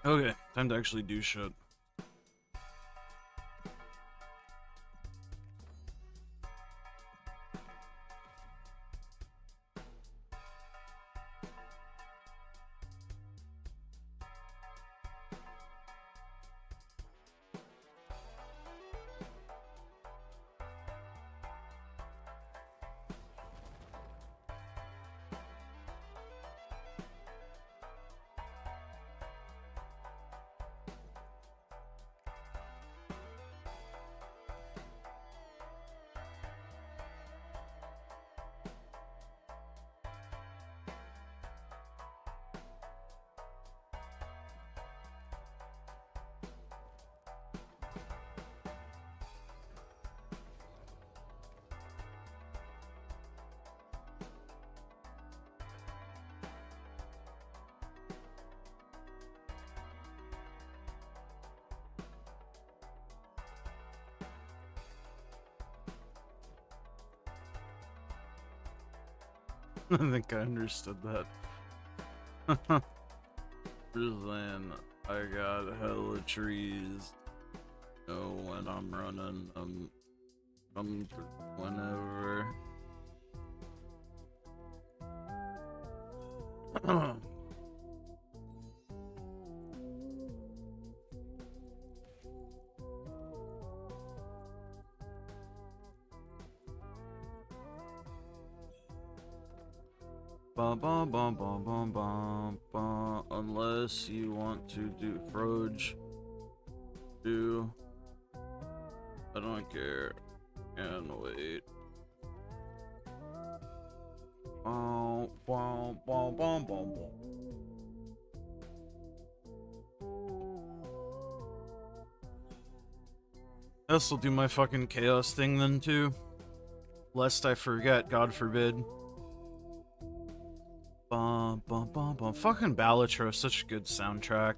Okay, time to actually do shit. I think I understood that. Then I got hella trees. Oh, when I'm running, whenever. Bum, bum, bum, bum, bum, bum, bum. Unless you want to do Froge. I don't care. And wait. Bum, bum, bum, bum, bum, bum. This will do my fucking chaos thing then too. Lest I forget, God forbid. Bum, bum, bum, bum. Fucking Balatro, such a good soundtrack.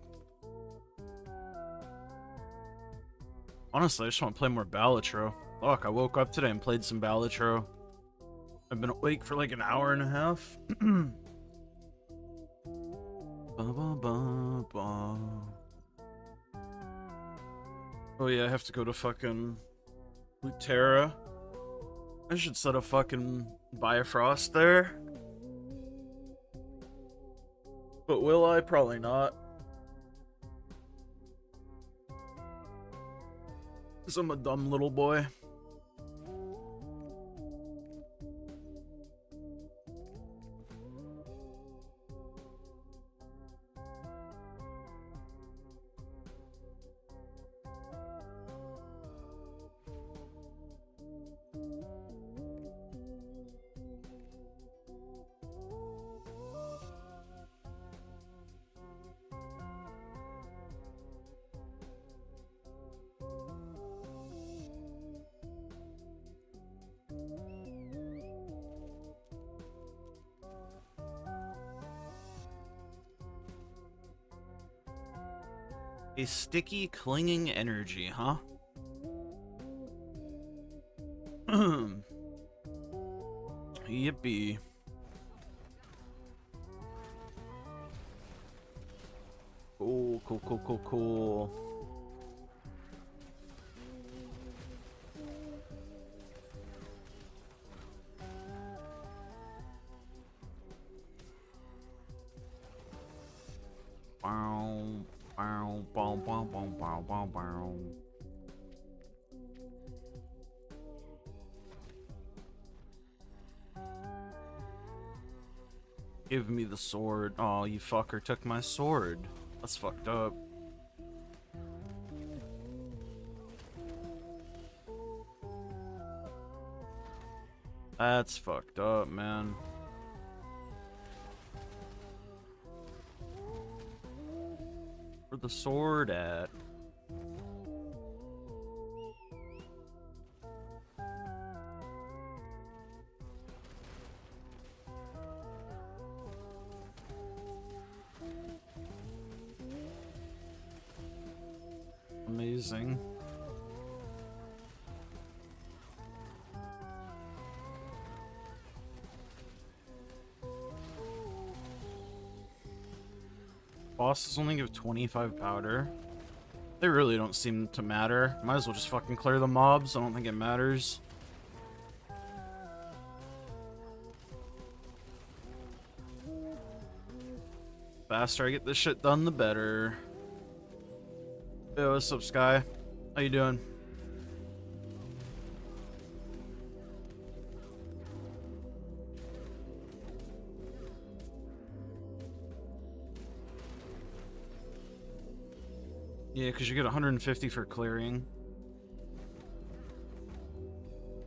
Honestly, I just want to play more Balatro. Fuck, I woke up today and played some Balatro. I've been awake for like an hour and a half. Bum, bum, bum, bum. Oh yeah, I have to go to fucking Lutera. I should set a fucking Bifrost there. But will I? Probably not. Because I'm a dumb little boy. A sticky, clinging energy, huh? Yippee. Cool, cool, cool, cool, cool. Bow, bow, bow, bow, bow, bow, bow, bow. Give me the sword. Oh, you fucker took my sword. That's fucked up. That's fucked up, man. Where's the sword at? Amazing. Bosses only give 25 powder. They really don't seem to matter. Might as well just fucking clear the mobs. I don't think it matters. Faster I get this shit done, the better. Yo, what's up, Sky? How you doing? Yeah, because you get 150 for clearing.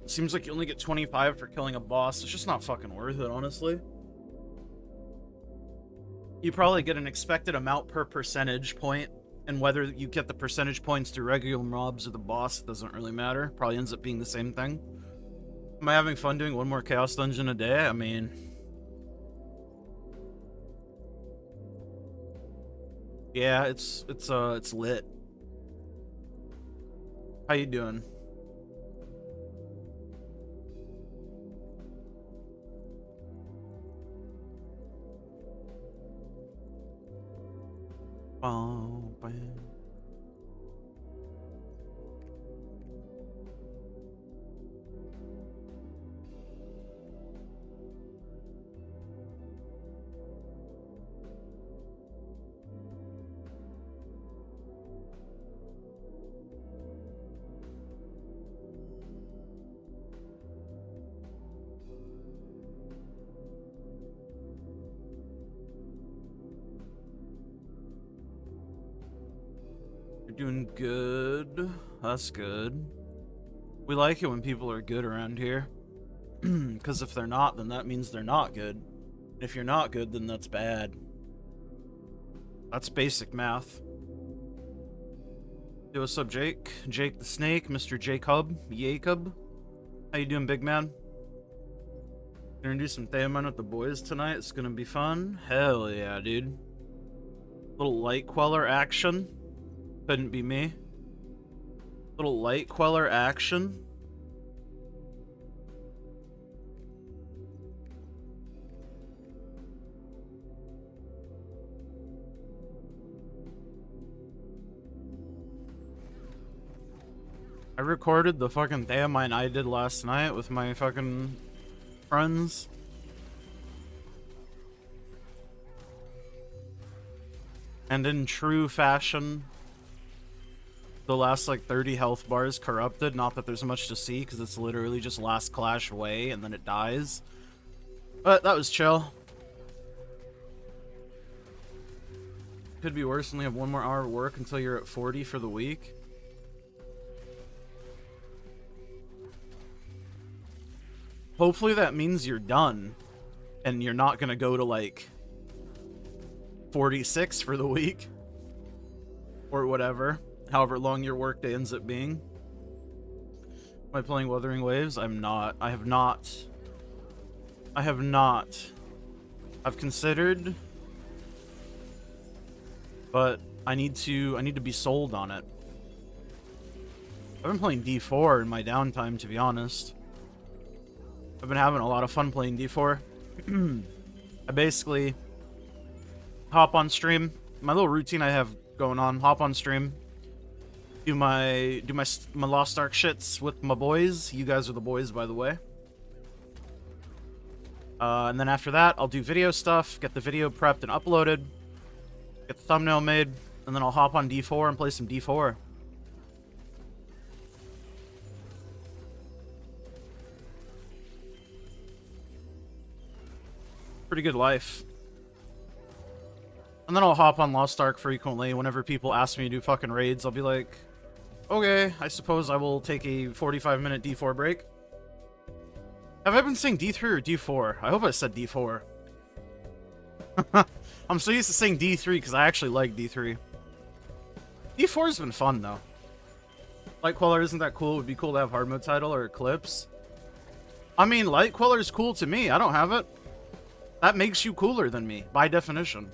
It seems like you only get 25 for killing a boss. It's just not fucking worth it, honestly. You probably get an expected amount per percentage point, and whether you get the percentage points through regular mobs or the boss, it doesn't really matter. Probably ends up being the same thing. Am I having fun doing one more Chaos Dungeon a day? I mean... yeah, it's lit. How you doing? Oh, man. Doing good. That's good. We like it when people are good around here. Because if they're not, then that means they're not good. If you're not good, then that's bad. That's basic math. Yo, what's up, Jake? Jake the Snake, Mr. Jacob. How you doing, big man? Gonna do some Theomon with the boys tonight. It's gonna be fun. Hell yeah, dude. Little light queller action. Couldn't be me. Little light queller action. I recorded the fucking Theomine I did last night with my fucking friends. And in true fashion, the last like 30 health bars corrupted. Not that there's much to see because it's literally just last clash away and then it dies. But that was chill. Could be worse. Only have 1 more hour of work until you're at 40 for the week. Hopefully that means you're done and you're not gonna go to like 46 for the week or whatever. However long your workday ends up being. Am I playing Wuthering Waves? I'm not. I have not. I've considered, but I need to be sold on it. I've been playing D4 in my downtime, to be honest. I've been having a lot of fun playing D4. I basically hop on stream. My little routine I have going on, hop on stream. Do my Lost Ark shits with my boys. You guys are the boys, by the way. And then after that, I'll do video stuff, get the video prepped and uploaded, get the thumbnail made, and then I'll hop on D4 and play some D4. Pretty good life. And then I'll hop on Lost Ark frequently. Whenever people ask me to do fucking raids, I'll be like, okay, I suppose I will take a 45-minute D4 break. Have I been saying D3 or D4? I hope I said D4. I'm so used to saying D3 because I actually like D3. D4's been fun, though. Light Queller isn't that cool. It would be cool to have hard mode title or Eclipse. I mean, Light Queller is cool to me. I don't have it. That makes you cooler than me, by definition.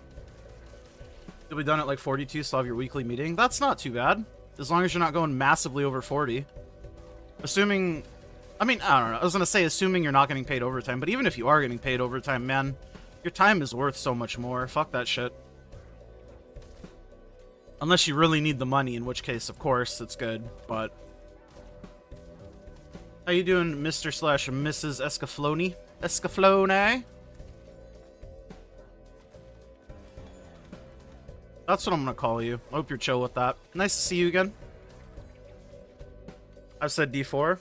You'll be done at like 42, still have your weekly meeting. That's not too bad. As long as you're not going massively over 40. Assuming... I mean, I don't know. I was going to say assuming you're not getting paid overtime. But even if you are getting paid overtime, man, your time is worth so much more. Fuck that shit. Unless you really need the money, in which case, of course, it's good, but... How you doing, Mr. / Mrs. Escaflowne? Escaflowne? That's what I'm gonna call you. I hope you're chill with that. Nice to see you again. I've said D4.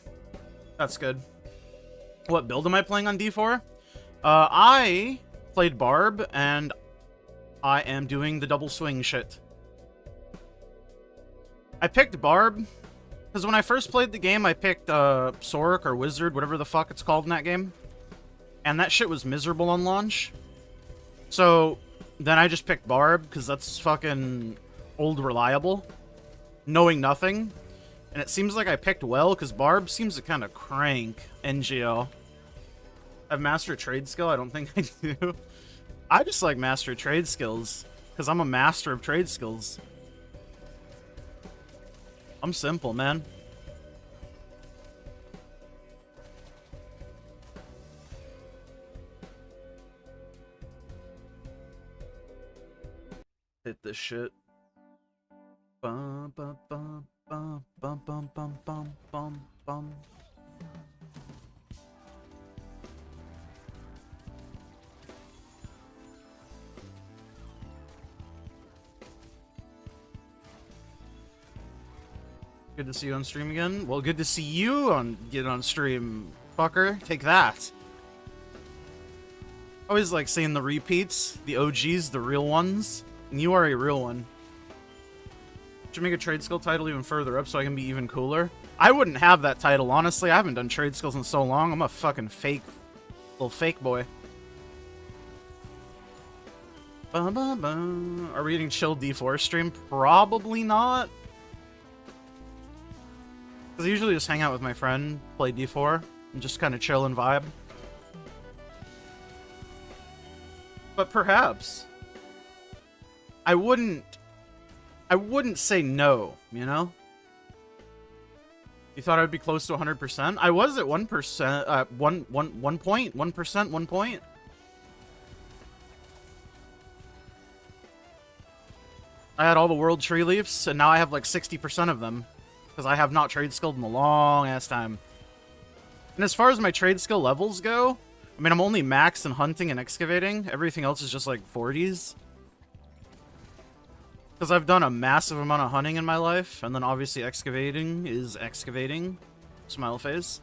That's good. What build am I playing on D4? I played Barb, and I am doing the double swing shit. I picked Barb, because when I first played the game, I picked Sork or Wizard, whatever the fuck it's called in that game. And that shit was miserable on launch. So, then I just picked Barb, because that's fucking old reliable. Knowing nothing. And it seems like I picked well, because Barb seems to kind of crank NGL. I have Master Trade Skill? I don't think I do. I just like Master Trade Skills, because I'm a master of trade skills. I'm simple, man. Hit this shit. Bum, bum, bum, bum, bum, bum, bum, bum, bum, bum. Good to see you on stream again. Well, good to see you get on stream, fucker. Take that. Always like seeing the repeats, the OGs, the real ones. And you are a real one. Should make a trade skill title even further up so I can be even cooler. I wouldn't have that title, honestly. I haven't done trade skills in so long. I'm a fucking little fake boy. Are we getting chill D4 stream? Probably not. Because I usually just hang out with my friend, play D4, and just kind of chill and vibe. But perhaps. I wouldn't say no, you know? You thought I would be close to 100%? I was at 1%, 1 point. I had all the world tree leaves, and now I have like 60% of them. Because I have not trade skilled in a long ass time. And as far as my trade skill levels go, I mean, I'm only max in hunting and excavating. Everything else is just like 40s. Because I've done a massive amount of hunting in my life. And then obviously excavating is excavating. Smile face.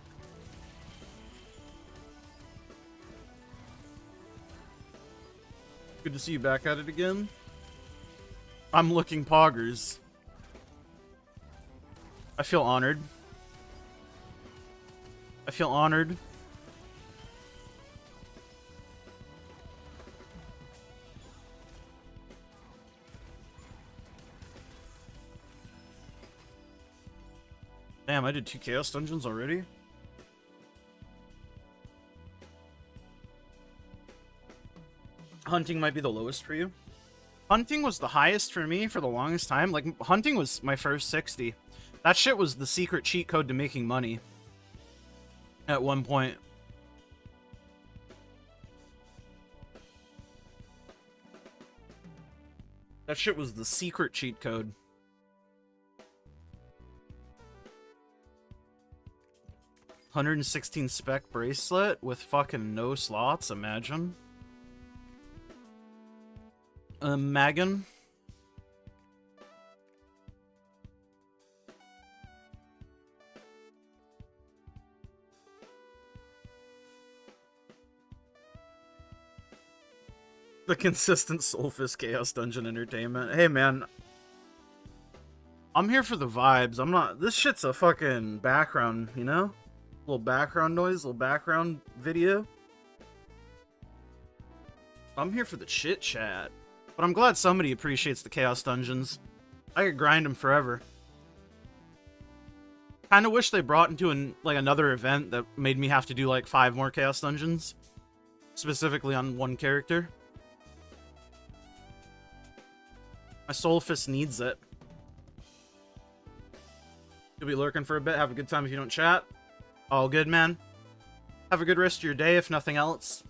Good to see you back at it again. I'm looking poggers. I feel honored. I feel honored. Damn, I did 2 Chaos Dungeons already? Hunting might be the lowest for you. Hunting was the highest for me for the longest time. Like, hunting was my first 60. That shit was the secret cheat code to making money. At one point. That shit was the secret cheat code. $116 spec bracelet with fucking no slots, imagine. Magan. The consistent Soulfist Chaos Dungeon entertainment. Hey, man. I'm here for the vibes. I'm not... This shit's a fucking background, you know? Little background noise, little background video. I'm here for the chit chat. But I'm glad somebody appreciates the Chaos Dungeons. I could grind them forever. Kinda wish they brought into another event that made me have to do like 5 more Chaos Dungeons. Specifically on one character. My Soulfist needs it. You'll be lurking for a bit. Have a good time if you don't chat. All good, man. Have a good rest of your day, if nothing else.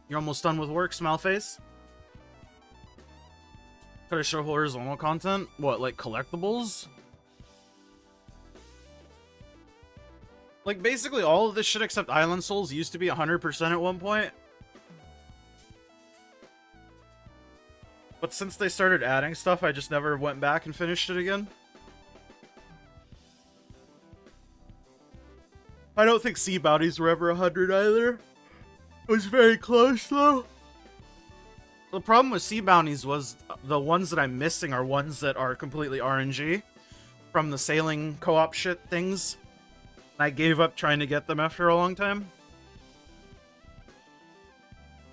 You're almost done with work, smile face. Could I show horizontal content? What, like collectibles? Like, basically all of this shit except Island Souls used to be 100% at one point. But since they started adding stuff, I just never went back and finished it again. I don't think sea bounties were ever 100 either. It was very close, though. The problem with sea bounties was the ones that I'm missing are ones that are completely RNG from the sailing co-op shit things. I gave up trying to get them after a long time.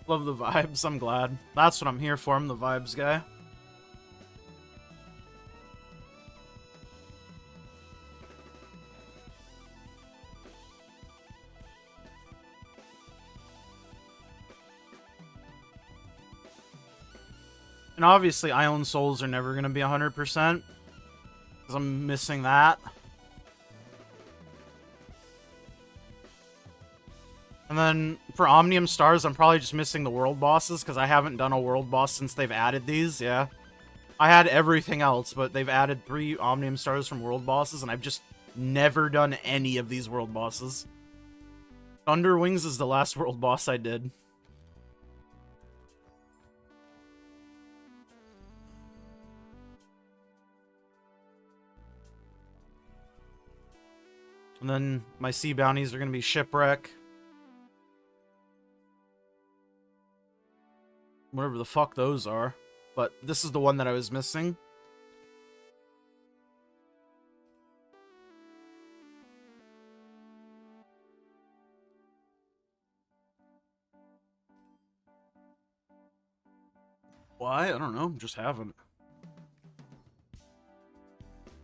Love the vibes, I'm glad. That's what I'm here for, I'm the vibes guy. And obviously Island Souls are never going to be 100%. Because I'm missing that. And then for Omnium Stars, I'm probably just missing the world bosses because I haven't done a world boss since they've added these, yeah. I had everything else, but they've added 3 Omnium Stars from world bosses, and I've just never done any of these world bosses. Thunder Wings is the last world boss I did. And then my sea bounties are going to be Shipwreck. Whatever the fuck those are. But this is the one that I was missing. Why? I don't know. Just haven't.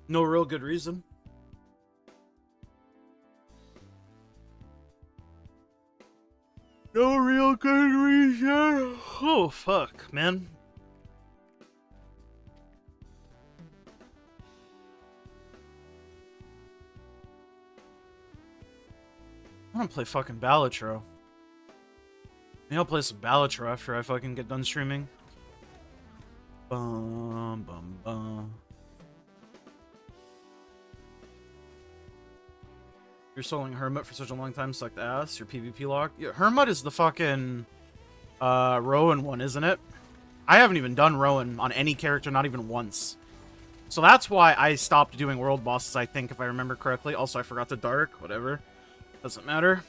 No real good reason. No real good reason. Oh, fuck, man. I want to play fucking Balatro. Maybe I'll play some Balatro after I fucking get done streaming. Bum, bum, bum. You're soloing Hermit for such a long time, sucked ass. Your PvP log. Yeah, Hermit is the fucking Rowan one, isn't it? I haven't even done Rowan on any character, not even once. So that's why I stopped doing world bosses, I think, if I remember correctly. Also, I forgot the Dark. Whatever. Doesn't matter.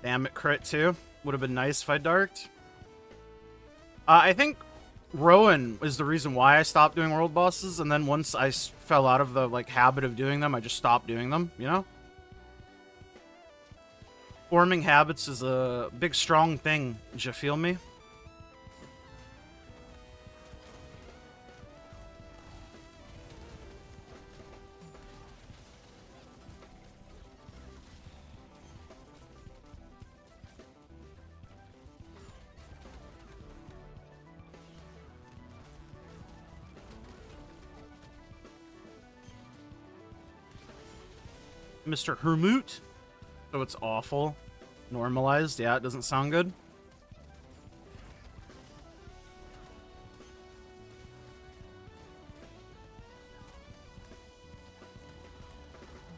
Damn it, crit too. Would have been nice if I darked. I think Rowan is the reason why I stopped doing world bosses, and then once I fell out of the like habit of doing them, I just stopped doing them, you know? Forming habits is a big, strong thing. Did you feel me? Mr. Hermut. So it's awful. Normalized. Yeah, it doesn't sound good.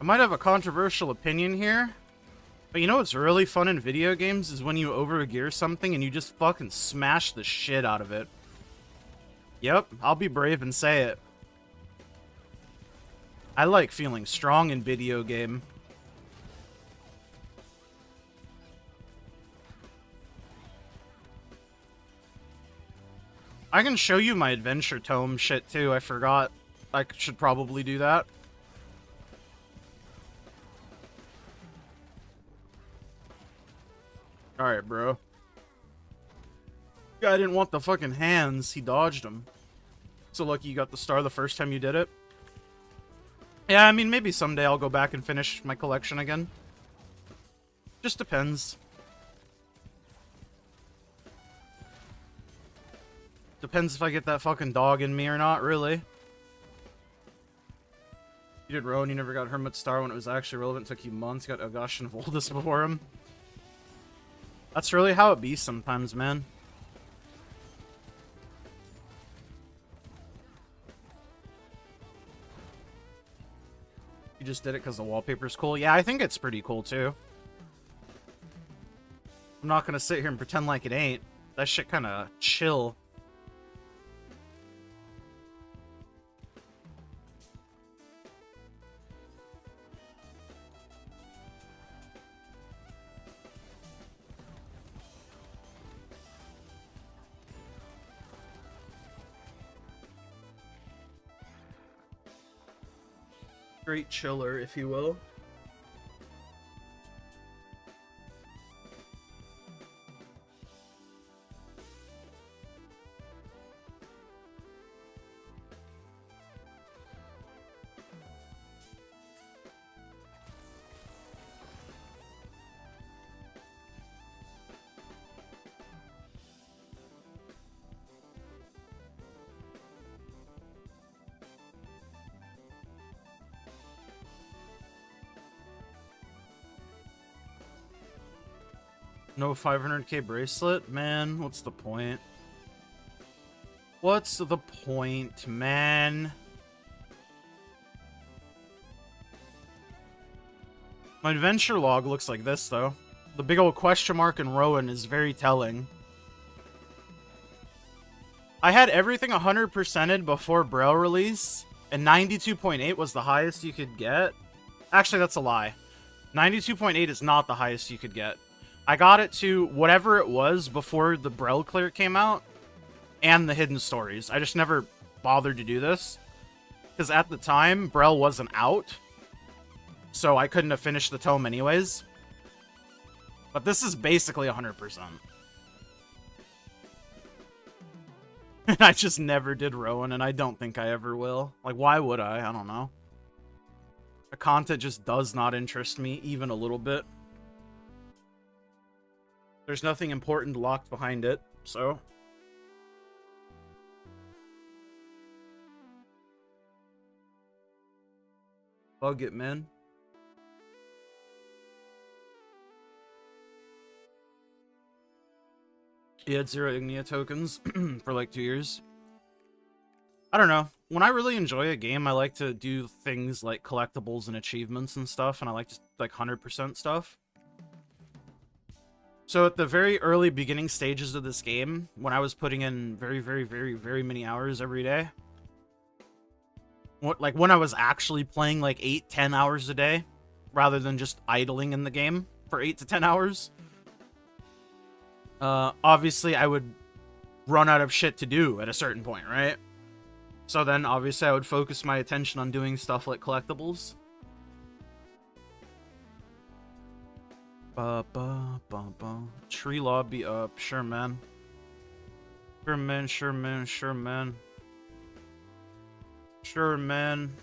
I might have a controversial opinion here, but you know what's really fun in video games is when you overgear something and you just fucking smash the shit out of it. Yep, I'll be brave and say it. I like feeling strong in video game. I can show you my adventure tome shit too. I forgot. I should probably do that. Alright, bro. Guy didn't want the fucking hands. He dodged them. So lucky you got the star the first time you did it. Yeah, I mean, maybe someday I'll go back and finish my collection again. Just depends. Depends if I get that fucking dog in me or not, really. You did Rowan, you never got Hermit Star when it was actually relevant. It took you months, got Ogosh and Voldus before him. That's really how it be sometimes, man. You just did it because the wallpaper's cool. Yeah, I think it's pretty cool, too. I'm not gonna sit here and pretend like it ain't. That shit kind of chill. Great chiller, if you will. No 500k bracelet? Man, what's the point? What's the point, man? My adventure log looks like this, though. The big old question mark in Rowan is very telling. I had everything 100%ed before Braille release, and 92.8 was the highest you could get. Actually, that's a lie. 92.8 is not the highest you could get. I got it to whatever it was before the Braille clear came out, and the hidden stories. I just never bothered to do this, because at the time, Braille wasn't out, so I couldn't have finished the tome anyways. But this is basically 100%. And I just never did Rowan, and I don't think I ever will. Like, why would I? I don't know. The content just does not interest me, even a little bit. There's nothing important locked behind it, so... Bug it, man. He had 0 Ignia tokens for like 2 years. I don't know. When I really enjoy a game, I like to do things like collectibles and achievements and stuff, and I like to like 100% stuff. So at the very early beginning stages of this game, when I was putting in very many hours every day, like when I was actually playing like 8-10 hours a day, rather than just idling in the game for 8 to 10 hours, obviously I would run out of shit to do at a certain point, right? So then obviously I would focus my attention on doing stuff like collectibles. Tree lobby up. Sure, man. Sure, man. Sure, man. Sure, man. Sure, man.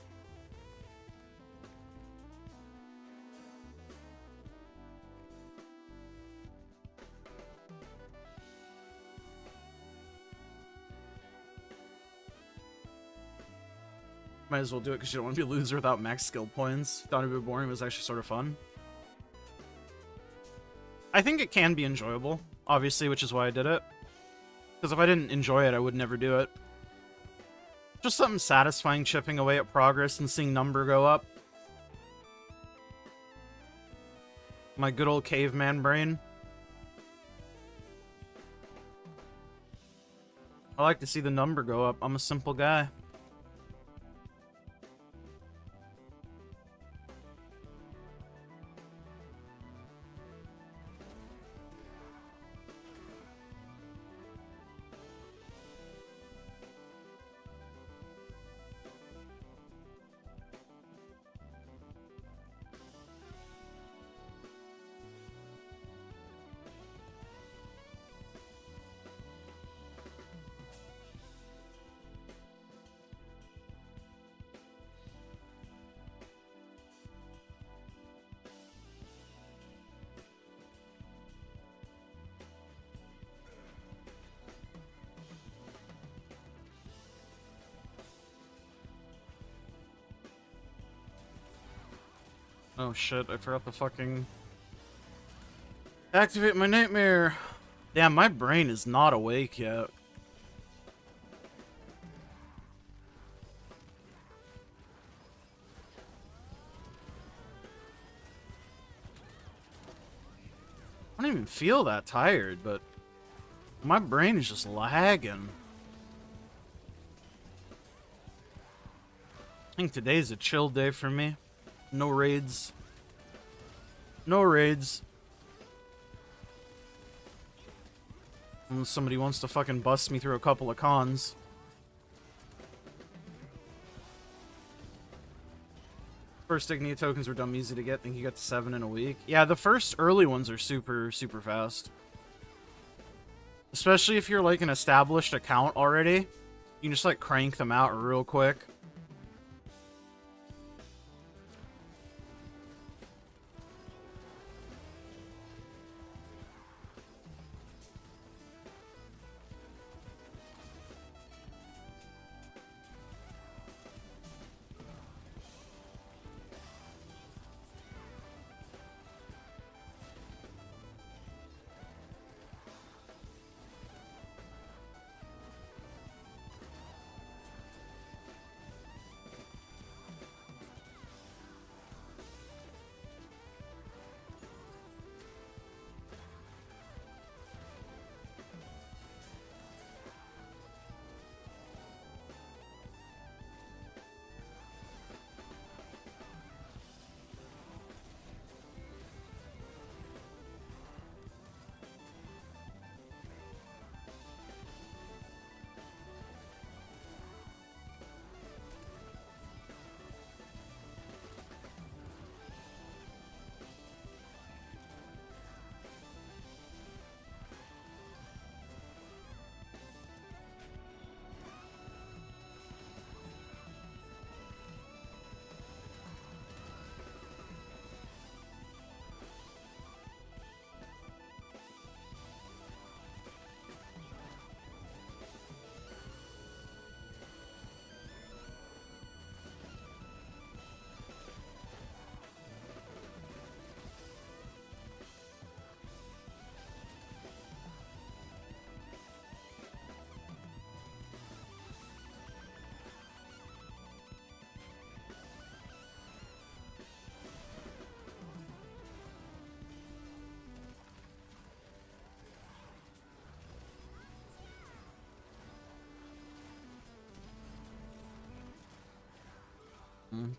Might as well do it because you don't want to be a loser without max skill points. Thought it'd be boring, it was actually sort of fun. I think it can be enjoyable, obviously, which is why I did it. Because if I didn't enjoy it, I would never do it. Just something satisfying chipping away at progress and seeing number go up. My good old caveman brain. I like to see the number go up. I'm a simple guy. Oh shit, I forgot to fucking activate my nightmare. Damn, my brain is not awake yet. don't even feel that tired, but my brain is just lagging. I think today's a chill day for me. No raids. No raids. Unless somebody wants to fucking bust me through a couple of cons. First Ignia tokens were dumb easy to get. I think you got to 7 in a week. Yeah, the first early ones are super, super fast. Especially if you're like an established account already. You can just like crank them out real quick.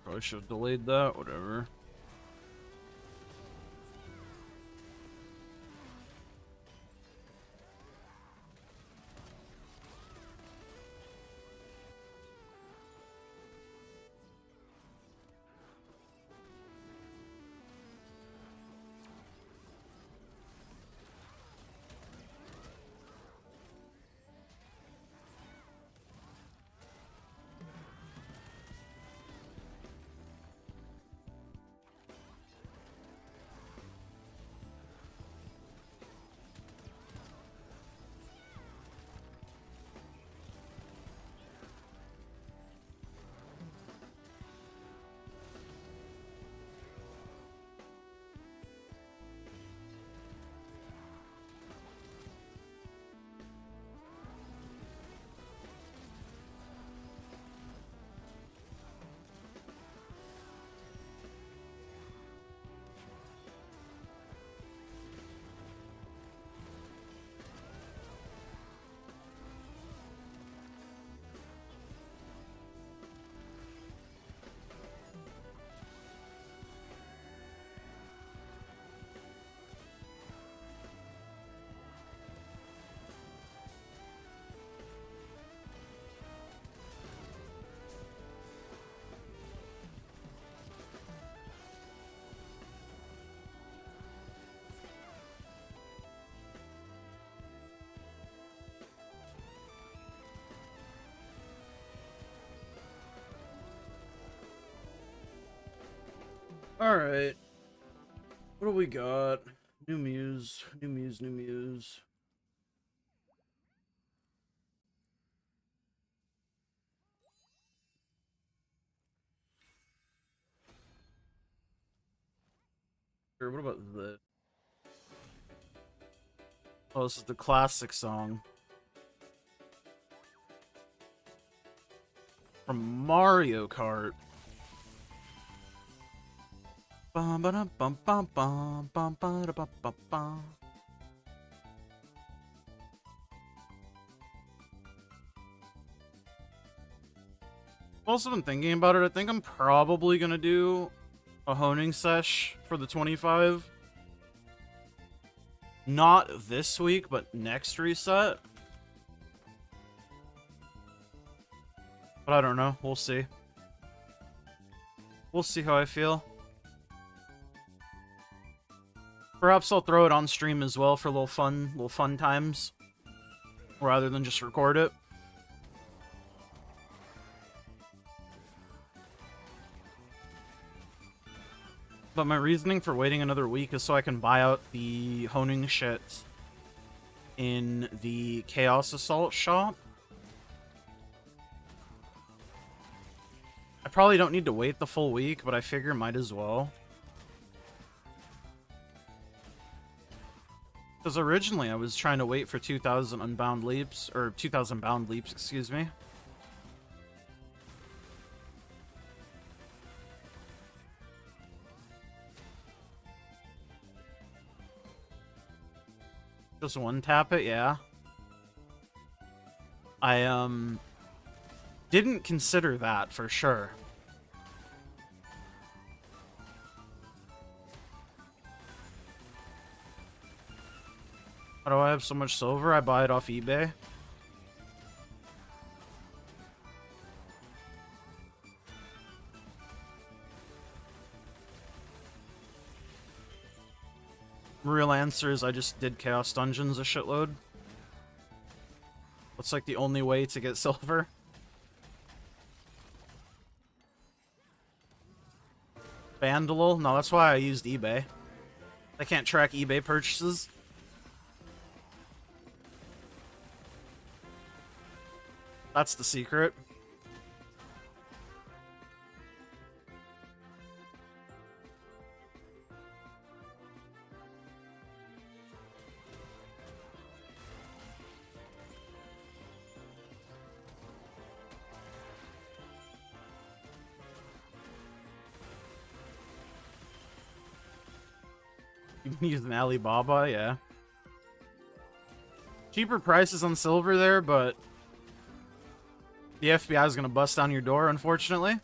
Probably should have delayed that, whatever. Alright. What do we got? New muse, new muse, new muse. Sure, what about this? Oh, this is the classic song. From Mario Kart. Bum ba dum bum bum bum bum ba da bum bum bum. I've also been thinking about it. I think I'm probably gonna do a honing sesh for the 25. Not this week, but next reset. But I don't know. We'll see. We'll see how I feel. Perhaps I'll throw it on stream as well for little fun times, rather than just record it. But my reasoning for waiting another week is so I can buy out the honing shit in the Chaos Assault shop. I probably don't need to wait the full week, but I figure might as well. Because originally I was trying to wait for 2,000 unbound leaps, or 2,000 bound leaps, excuse me. Just one tap it, yeah. I, didn't consider that for sure. How do I have so much silver? I buy it off eBay. Real answer is I just did Chaos Dungeons a shitload. That's like the only way to get silver. Vandal? No, that's why I used eBay. I can't track eBay purchases. That's the secret. You can use an Alibaba, yeah. Cheaper prices on silver there, but the FBI is gonna bust down your door, unfortunately.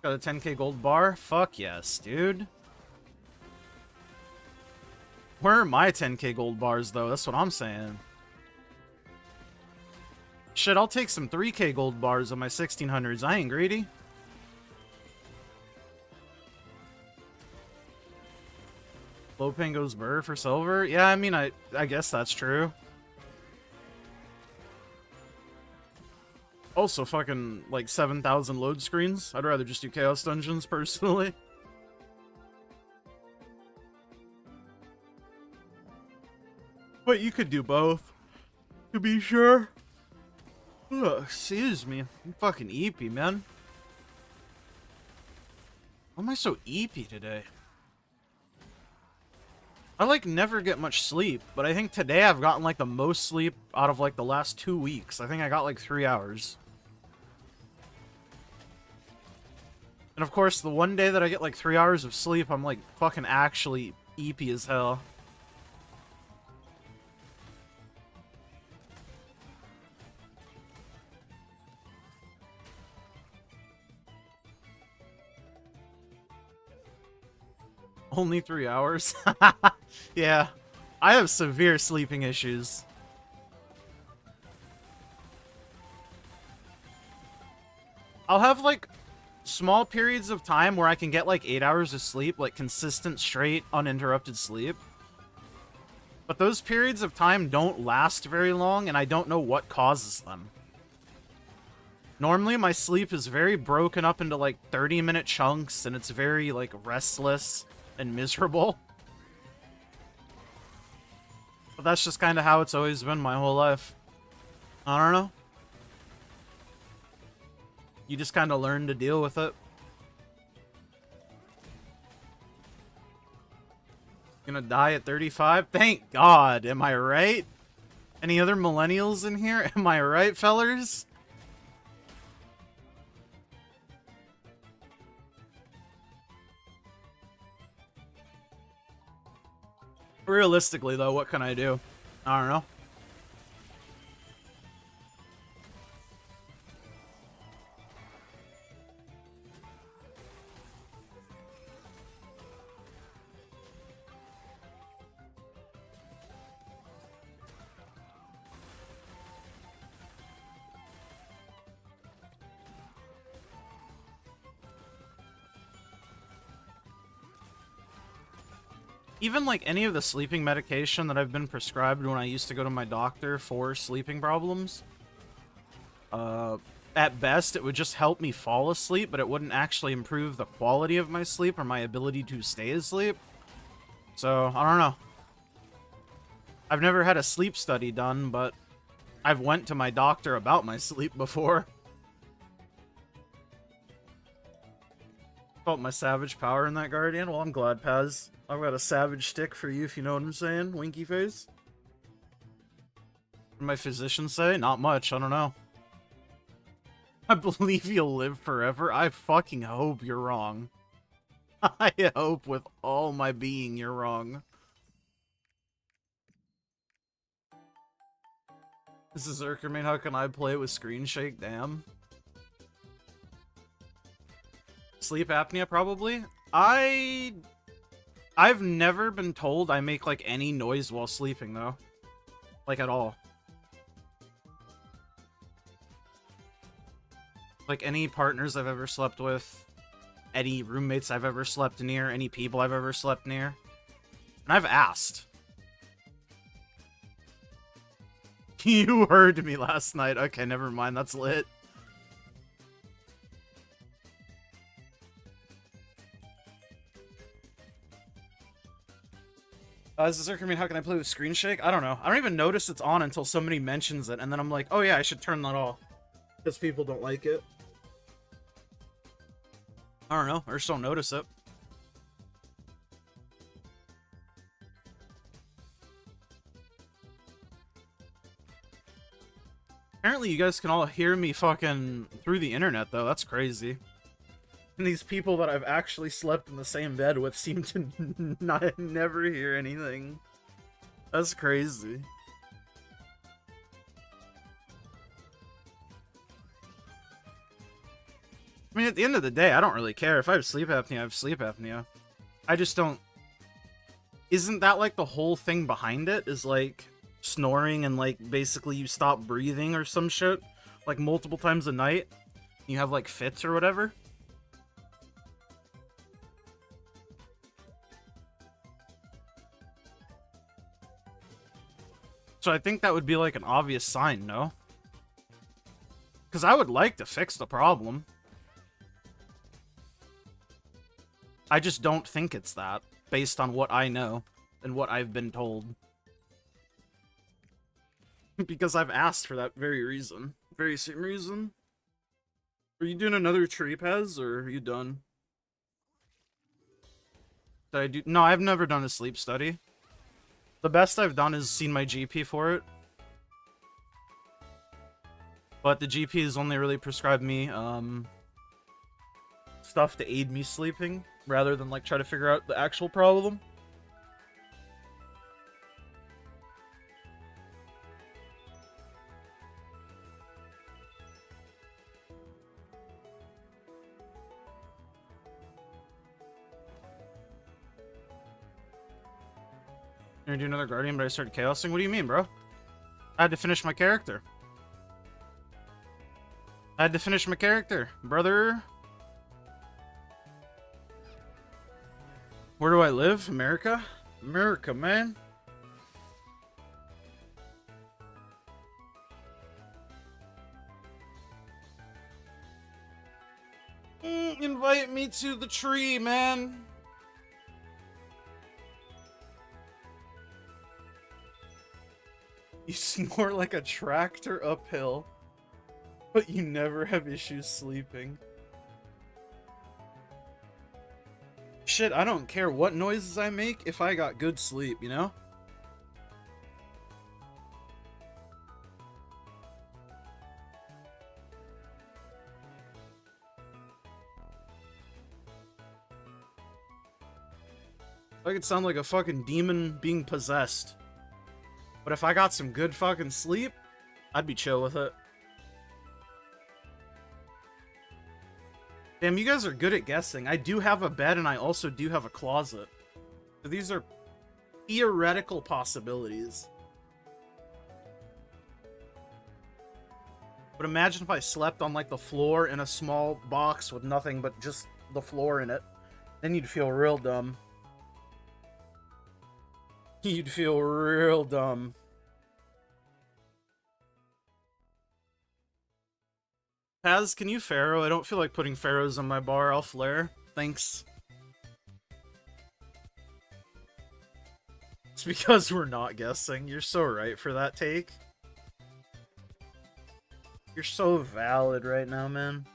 Got a 10k gold bar? Fuck yes, dude. Where are my 10k gold bars, though? That's what I'm saying. Shit, I'll take some 3k gold bars on my 1600s. I ain't greedy. Lopan goes burr for silver? Yeah, I mean, I guess that's true. Also, fucking, like, 7,000 load screens. I'd rather just do Chaos Dungeons, personally. But you could do both, to be sure. Ugh, excuse me. I'm fucking eepy, man. Why am I so eepy today? I, like, never get much sleep, but I think today I've gotten, like, the most sleep out of, like, the last 2 weeks. I think I got, like, 3 hours. And, of course, the one day that I get, like, 3 hours of sleep, I'm, like, fucking actually eepy as hell. Only 3 hours? Yeah. I have severe sleeping issues. I'll have, like, small periods of time where I can get, like, 8 hours of sleep, like, consistent, straight, uninterrupted sleep. But those periods of time don't last very long, and I don't know what causes them. Normally, my sleep is very broken up into, like, 30-minute chunks, and it's very, like, restless and miserable. But that's just kind of how it's always been my whole life. I don't know. You just kind of learn to deal with it. Gonna die at 35? Thank God, am I right? Any other millennials in here? Am I right, fellers? Realistically, though, what can I do? I don't know. Even like any of the sleeping medication that I've been prescribed when I used to go to my doctor for sleeping problems, at best it would just help me fall asleep, but it wouldn't actually improve the quality of my sleep or my ability to stay asleep. So, I don't know. I've never had a sleep study done, but I've went to my doctor about my sleep before. Felt my savage power in that Guardian. Well, I'm glad, Paz. I've got a savage stick for you, if you know what I'm saying. Winky face. What did my physician say? Not much. I don't know. I believe you'll live forever. I fucking hope you're wrong. I hope with all my being you're wrong. This is Zerkerman. How can I play with screen shake? Damn. Sleep apnea, probably. I've never been told I make, like, any noise while sleeping, though. Like, at all. Like, any partners I've ever slept with, any roommates I've ever slept near, any people I've ever slept near. And I've asked. You heard me last night. Okay, never mind. That's lit. This is Zerkerman. How can I play with screen shake? I don't know. I don't even notice it's on until somebody mentions it, and then I'm like, oh yeah, I should turn that off. Because people don't like it. I don't know. I just don't notice it. Apparently you guys can all hear me fucking through the internet, though. That's crazy. And these people that I've actually slept in the same bed with seem to never hear anything. That's crazy. I mean, at the end of the day, I don't really care. If I have sleep apnea, I have sleep apnea. I just don't... Isn't that, like, the whole thing behind it? Is, like, snoring and, like, basically you stop breathing or some shit? Like, multiple times a night? You have, like, fits or whatever? So I think that would be, like, an obvious sign, no? Because I would like to fix the problem. I just don't think it's that, based on what I know and what I've been told. Because I've asked for that very reason. Very same reason. Are you doing another tree, Pez, or are you done? Did I do... No, I've never done a sleep study. The best I've done is seen my GP for it. But the GP has only really prescribed me, stuff to aid me sleeping, rather than, like, try to figure out the actual problem. You're gonna do another Guardian, but I started chaosing? What do you mean, bro? I had to finish my character. I had to finish my character, brother. Where do I live? America? America, man. Invite me to the tree, man. You snore like a tractor uphill, but you never have issues sleeping. Shit, I don't care what noises I make if I got good sleep, you know? I could sound like a fucking demon being possessed. But if I got some good fucking sleep, I'd be chill with it. Damn, you guys are good at guessing. I do have a bed and I also do have a closet. So these are theoretical possibilities. But imagine if I slept on, like, the floor in a small box with nothing but just the floor in it. Then you'd feel real dumb. You'd feel real dumb. Paz, can you Pharaoh? I don't feel like putting Pharaohs on my bar. I'll flare. Thanks. It's because we're not guessing. You're so right for that take. You're so valid right now, man.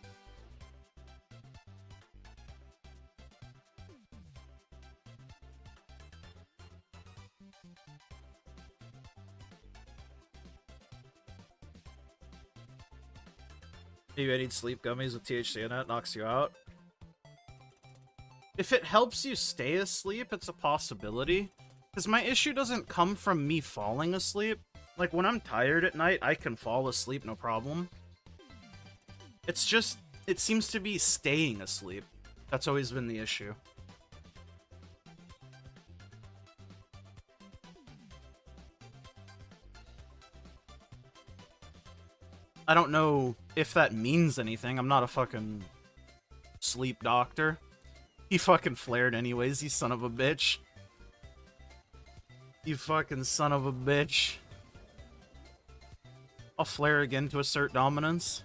Maybe I need sleep gummies with THC in it. Knocks you out. If it helps you stay asleep, it's a possibility. Because my issue doesn't come from me falling asleep. Like, when I'm tired at night, I can fall asleep, no problem. It's just, it seems to be staying asleep. That's always been the issue. I don't know if that means anything. I'm not a fucking sleep doctor. He fucking flared anyways, you son of a bitch. You fucking son of a bitch. I'll flare again to assert dominance.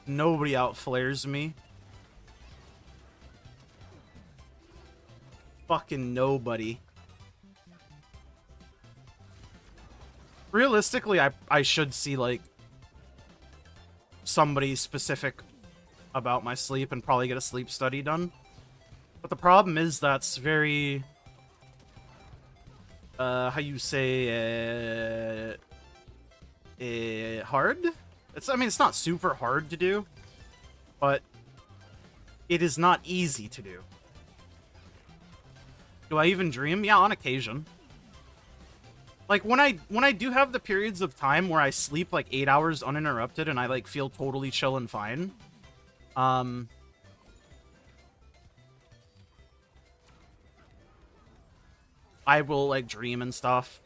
Nobody outflares me. Fucking nobody. Realistically, I should see, like, somebody specific about my sleep and probably get a sleep study done. But the problem is that's very... how you say, hard? I mean, it's not super hard to do, but it is not easy to do. Do I even dream? Yeah, on occasion. Like, when I do have the periods of time where I sleep, like, 8 hours uninterrupted and I, like, feel totally chill and fine, I will, like, dream and stuff.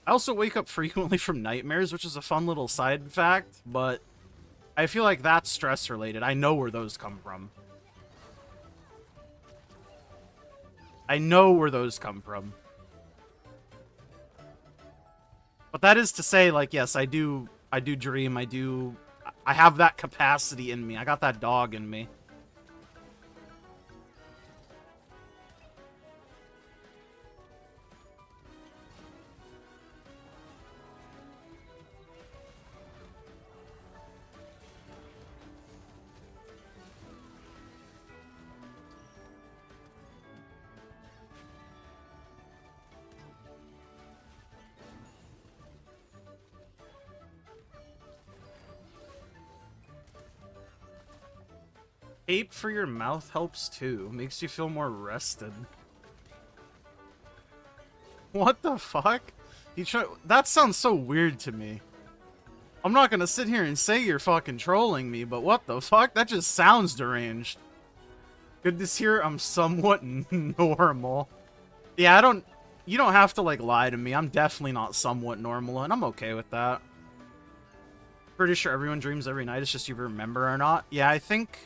I also wake up frequently from nightmares, which is a fun little side fact, but I feel like that's stress-related. I know where those come from. I know where those come from. But that is to say, like, yes, I do dream, I have that capacity in me. I got that dog in me. Tape for your mouth helps too. Makes you feel more rested. What the fuck? That sounds so weird to me. I'm not gonna sit here and say you're fucking trolling me, but what the fuck? That just sounds deranged. Good to hear I'm somewhat normal. Yeah, you don't have to, like, lie to me. I'm definitely not somewhat normal, and I'm okay with that. Pretty sure everyone dreams every night. It's just you remember or not. Yeah, I think...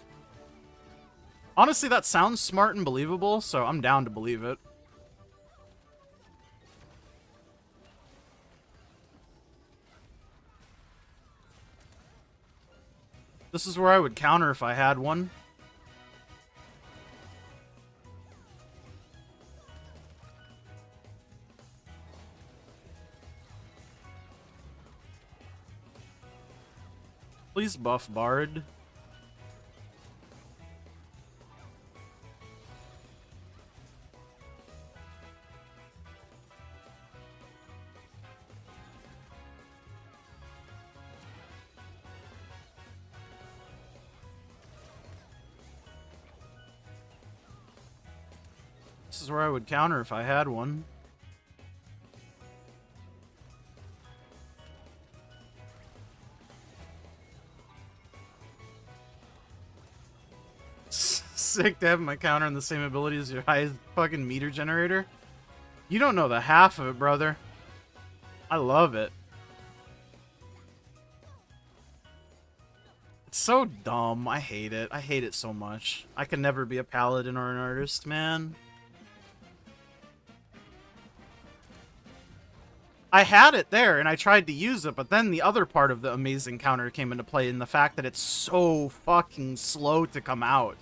Honestly, that sounds smart and believable, so I'm down to believe it. This is where I would counter if I had one. Please buff Bard. This is where I would counter if I had one. Sick to have my counter on the same ability as your highest fucking meter generator. You don't know the half of it, brother. I love it. It's so dumb. I hate it. I hate it so much. I can never be a paladin or an artist, man. I had it there and I tried to use it, but then the other part of the amazing counter came into play in the fact that it's so fucking slow to come out.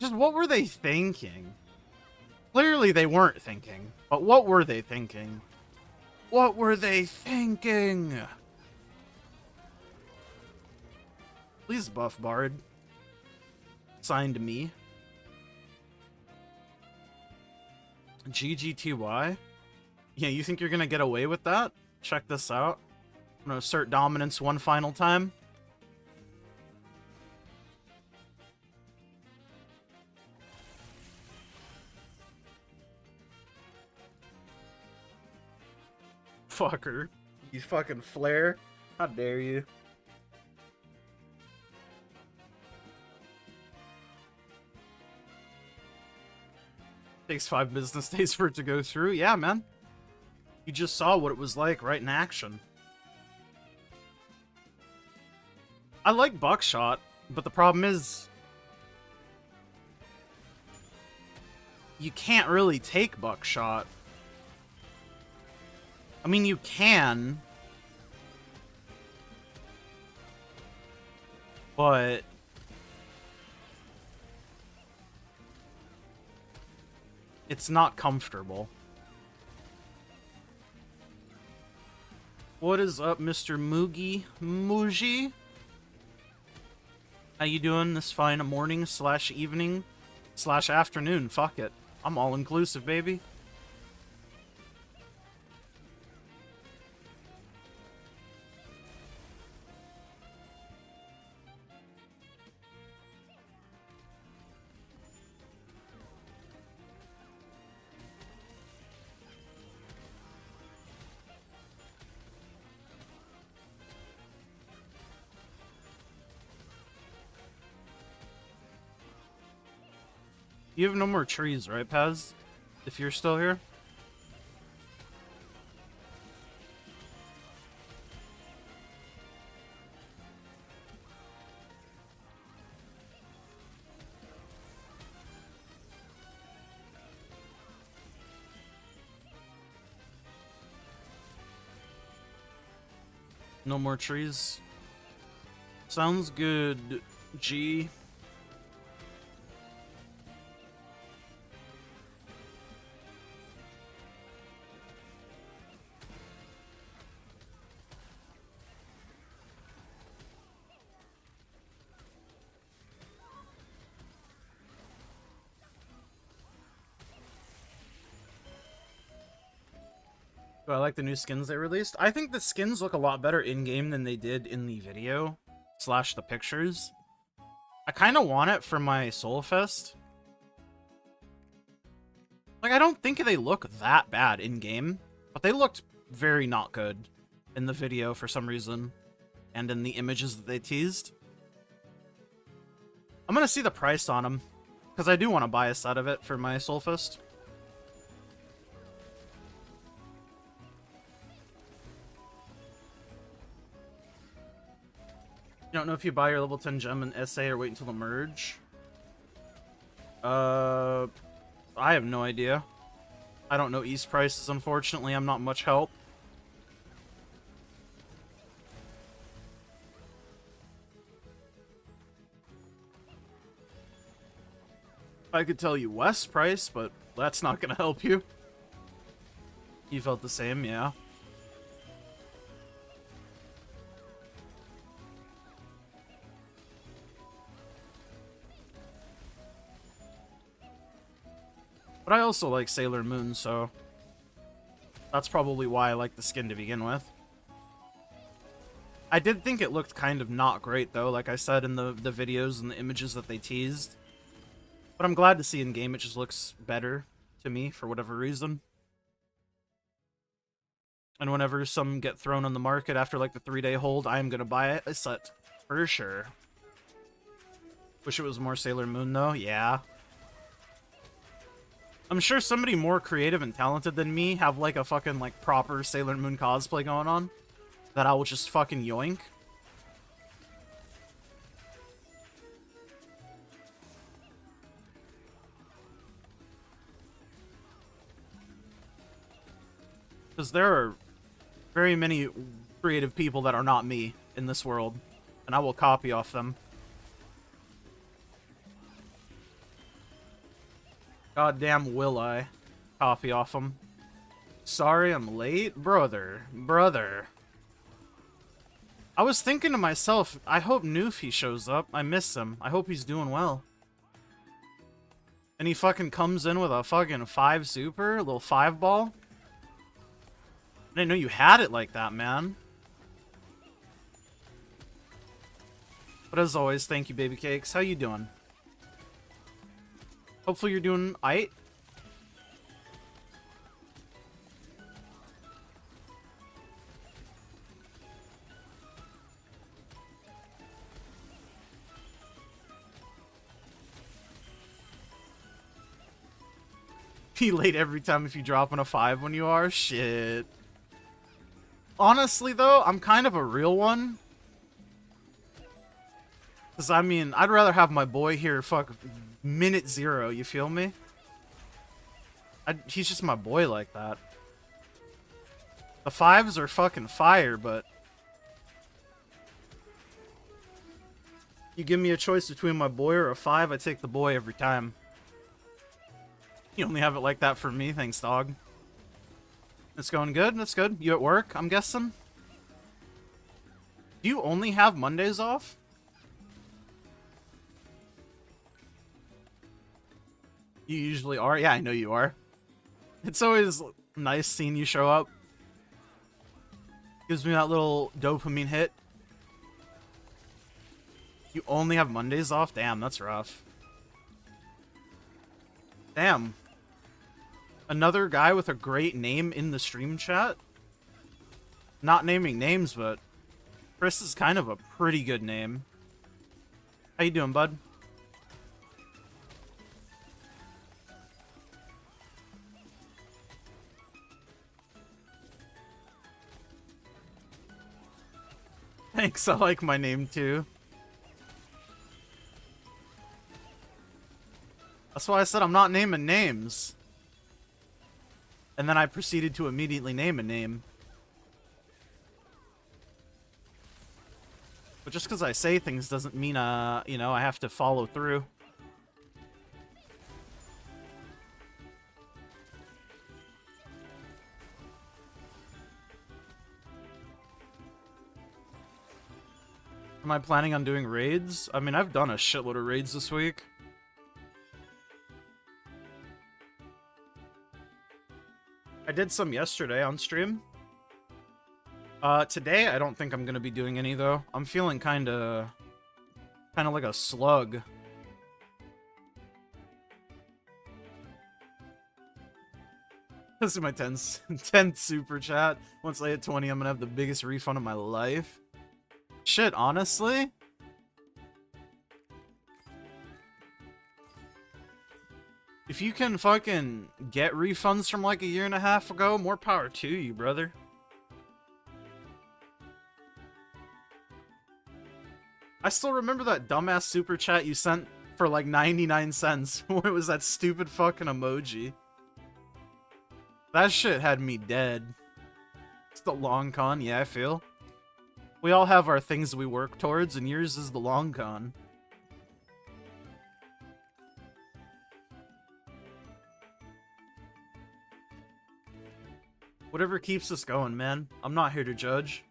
Just what were they thinking? Clearly they weren't thinking, but what were they thinking? What were they thinking? Please buff Bard. Signed me. GGTY? Yeah, you think you're gonna get away with that? Check this out. I'm gonna assert dominance one final time. Fucker. You fucking flare. How dare you? Takes 5 business days for it to go through. Yeah, man. You just saw what it was like right in action. I like Buckshot, but the problem is you can't really take Buckshot. I mean, you can, but it's not comfortable. What is up, Mr. Muji? How you doing this fine morning slash evening slash afternoon? Fuck it. I'm all inclusive, baby. You have no more trees, right, Paz? If you're still here? No more trees. Sounds good, G. Do I like the new skins they released? I think the skins look a lot better in-game than they did in the video slash the pictures. I kind of want it for my Soulfest. Like, I don't think they look that bad in-game, but they looked very not good in the video for some reason, and in the images that they teased. I'm gonna see the price on them, because I do want to buy a set of it for my Soulfest. You don't know if you buy your level 10 gem in SA or wait until the merge? I have no idea. I don't know East prices, unfortunately. I'm not much help. I could tell you West price, but that's not gonna help you. You felt the same, yeah. But I also like Sailor Moon, so that's probably why I like the skin to begin with. I did think it looked kind of not great, though, like I said in the videos and the images that they teased. But I'm glad to see in-game it just looks better to me, for whatever reason. And whenever some get thrown on the market after, like, the 3-day hold, I am gonna buy a set, for sure. Wish it was more Sailor Moon, though, yeah. I'm sure somebody more creative and talented than me have, like, a fucking, like, proper Sailor Moon cosplay going on that I will just fucking yoink. Because there are very many creative people that are not me in this world, and I will copy off them. Goddamn will I copy off them. Sorry I'm late? Brother. I was thinking to myself, I hope Newfie shows up. I miss him. I hope he's doing well. And he fucking comes in with a fucking 5 super, a little 5 ball. I didn't know you had it like that, man. But as always, thank you, baby cakes. How you doing? Hopefully you're doing aight. Be late every time if you drop on a 5 when you are? Shit. Honestly, though, I'm kind of a real one. Because, I mean, I'd rather have my boy here fuck minute 0, you feel me? He's just my boy like that. The 5s are fucking fire, but... you give me a choice between my boy or a 5, I take the boy every time. You only have it like that for me, thanks, dog. It's going good, that's good. You at work, I'm guessing? Do you only have Mondays off? You usually are? Yeah, I know you are. It's always nice seeing you show up. Gives me that little dopamine hit. You only have Mondays off? Damn, that's rough. Damn. Another guy with a great name in the stream chat? Not naming names, but Chris is kind of a pretty good name. How you doing, bud? Thanks, I like my name too. That's why I said I'm not naming names. And then I proceeded to immediately name a name. But just because I say things doesn't mean, you know, I have to follow through. Am I planning on doing raids? I mean, I've done a shitload of raids this week. I did some yesterday on stream. Today I don't think I'm gonna be doing any though. I'm feeling kinda like a slug. This is my 10th super chat. Once I hit 20, I'm gonna have the biggest refund of my life. Shit, honestly? If you can fucking get refunds from like a year and a half ago, more power to you, brother. I still remember that dumbass super chat you sent for like 99 cents when it was that stupid fucking emoji. That shit had me dead. It's the long con, yeah, I feel. We all have our things we work towards, and yours is the long con. Whatever keeps us going, man. I'm not here to judge.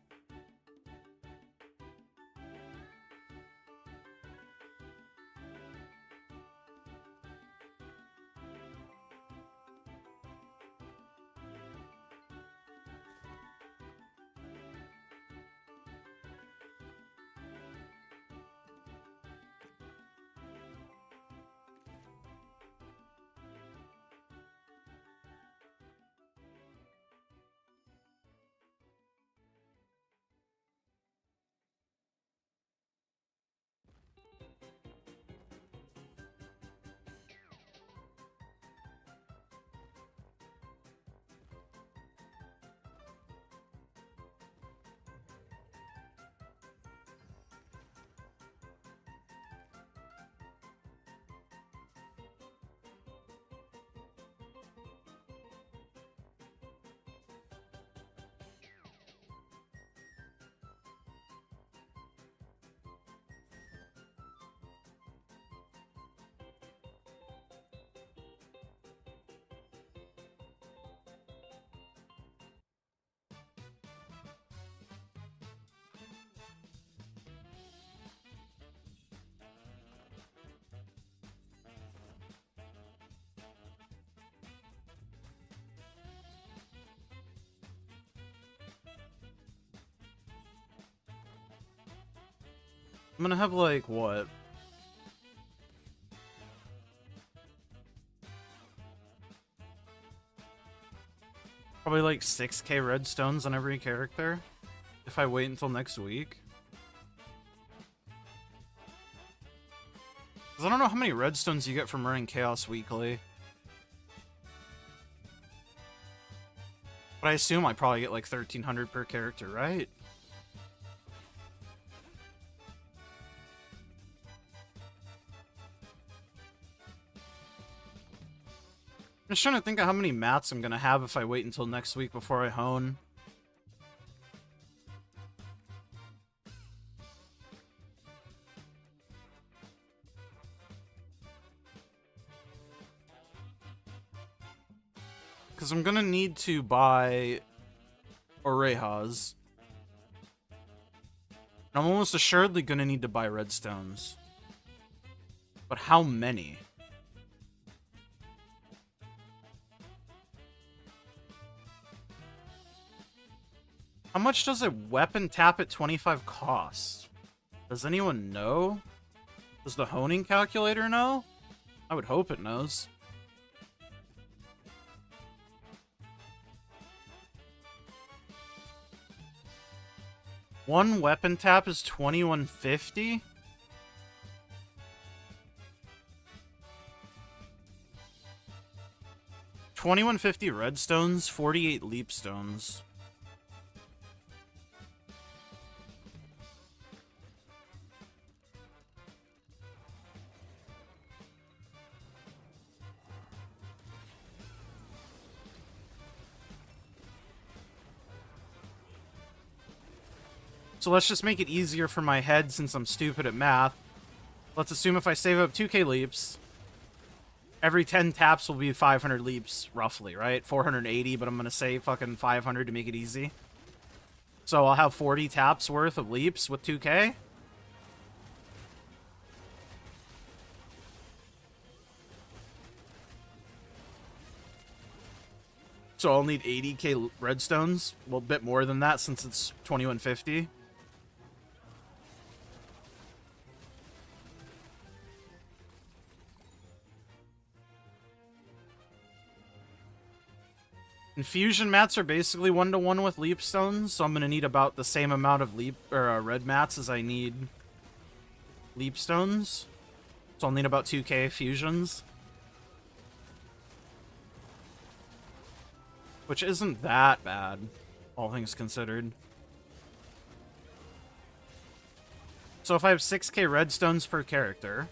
I'm gonna have, like, what? Probably like 6k redstones on every character if I wait until next week. Because I don't know how many redstones you get from running Chaos weekly. But I assume I probably get like 1,300 per character, right? I'm just trying to think of how many mats I'm gonna have if I wait until next week before I hone. Because I'm gonna need to buy orejas. I'm almost assuredly gonna need to buy redstones. But how many? How much does a weapon tap at 25 cost? Does anyone know? Does the honing calculator know? I would hope it knows. One weapon tap is 2150? $21.50 redstones, 48 leapstones. So let's just make it easier for my head since I'm stupid at math. Let's assume if I save up 2k leaps, every 10 taps will be 500 leaps, roughly, right? 480, but I'm going to say fucking 500 to make it easy. So I'll have 40 taps worth of leaps with 2k. So I'll need 80k redstones. Well, a bit more than that since it's 2150. Infusion mats are basically 1-to-1 with leap stones, so I'm gonna need about the same amount of red mats as I need leap stones. So I'll need about 2k fusions. Which isn't that bad, all things considered. So if I have 6k redstones per character,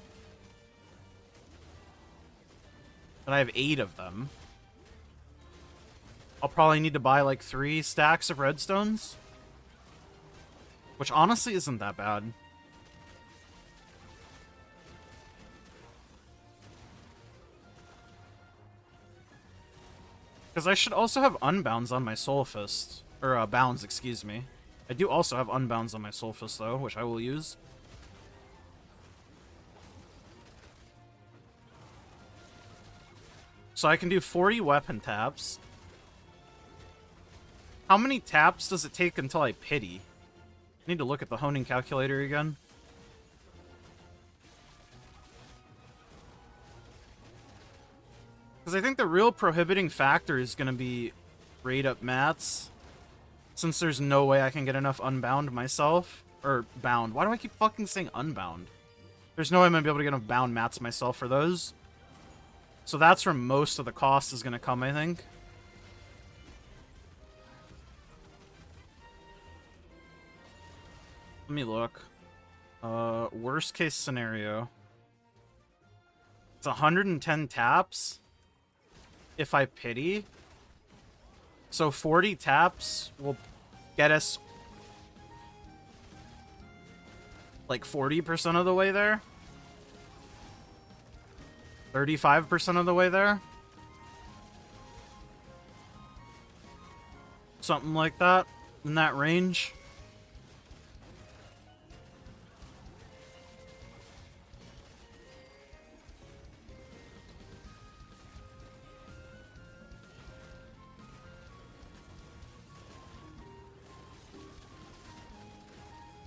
and I have 8 of them, I'll probably need to buy like 3 stacks of redstones. Which honestly isn't that bad. Because I should also have unbounds on my soul fist. Or bounds, excuse me. I do also have unbounds on my soul fist though, which I will use. So I can do 40 weapon taps. How many taps does it take until I pity? I need to look at the honing calculator again. Because I think the real prohibiting factor is going to be raid up mats. Since there's no way I can get enough unbound myself. Or bound. Why do I keep fucking saying unbound? There's no way I'm going to be able to get enough bound mats myself for those. So that's where most of the cost is going to come, I think. Let me look. Worst case scenario. It's 110 taps. If I pity. So 40 taps will get us like 40% of the way there. 35% of the way there. Something like that. In that range.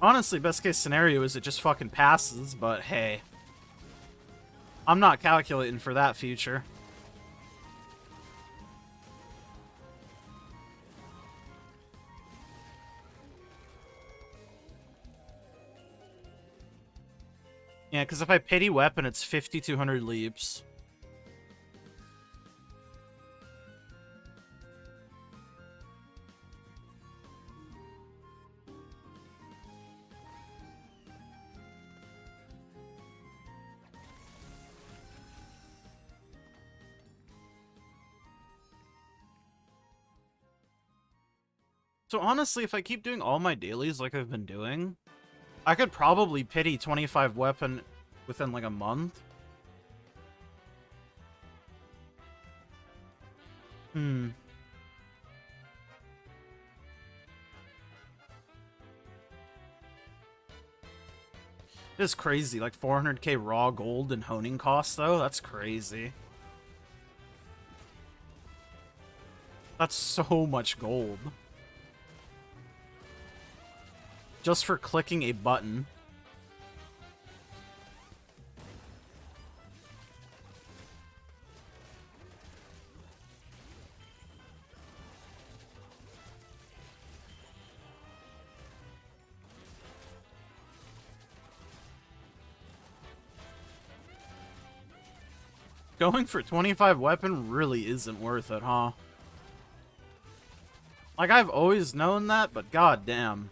Honestly, best case scenario is it just fucking passes, but hey. I'm not calculating for that future. Yeah, because if I pity weapon, it's 5,200 leaps. So honestly, if I keep doing all my dailies like I've been doing, I could probably pity 25 weapon within like a month. Hmm. It's crazy, like 400k raw gold and honing costs though, that's crazy. That's so much gold. Just for clicking a button. Going for 25 weapon really isn't worth it, huh? Like, I've always known that, but goddamn.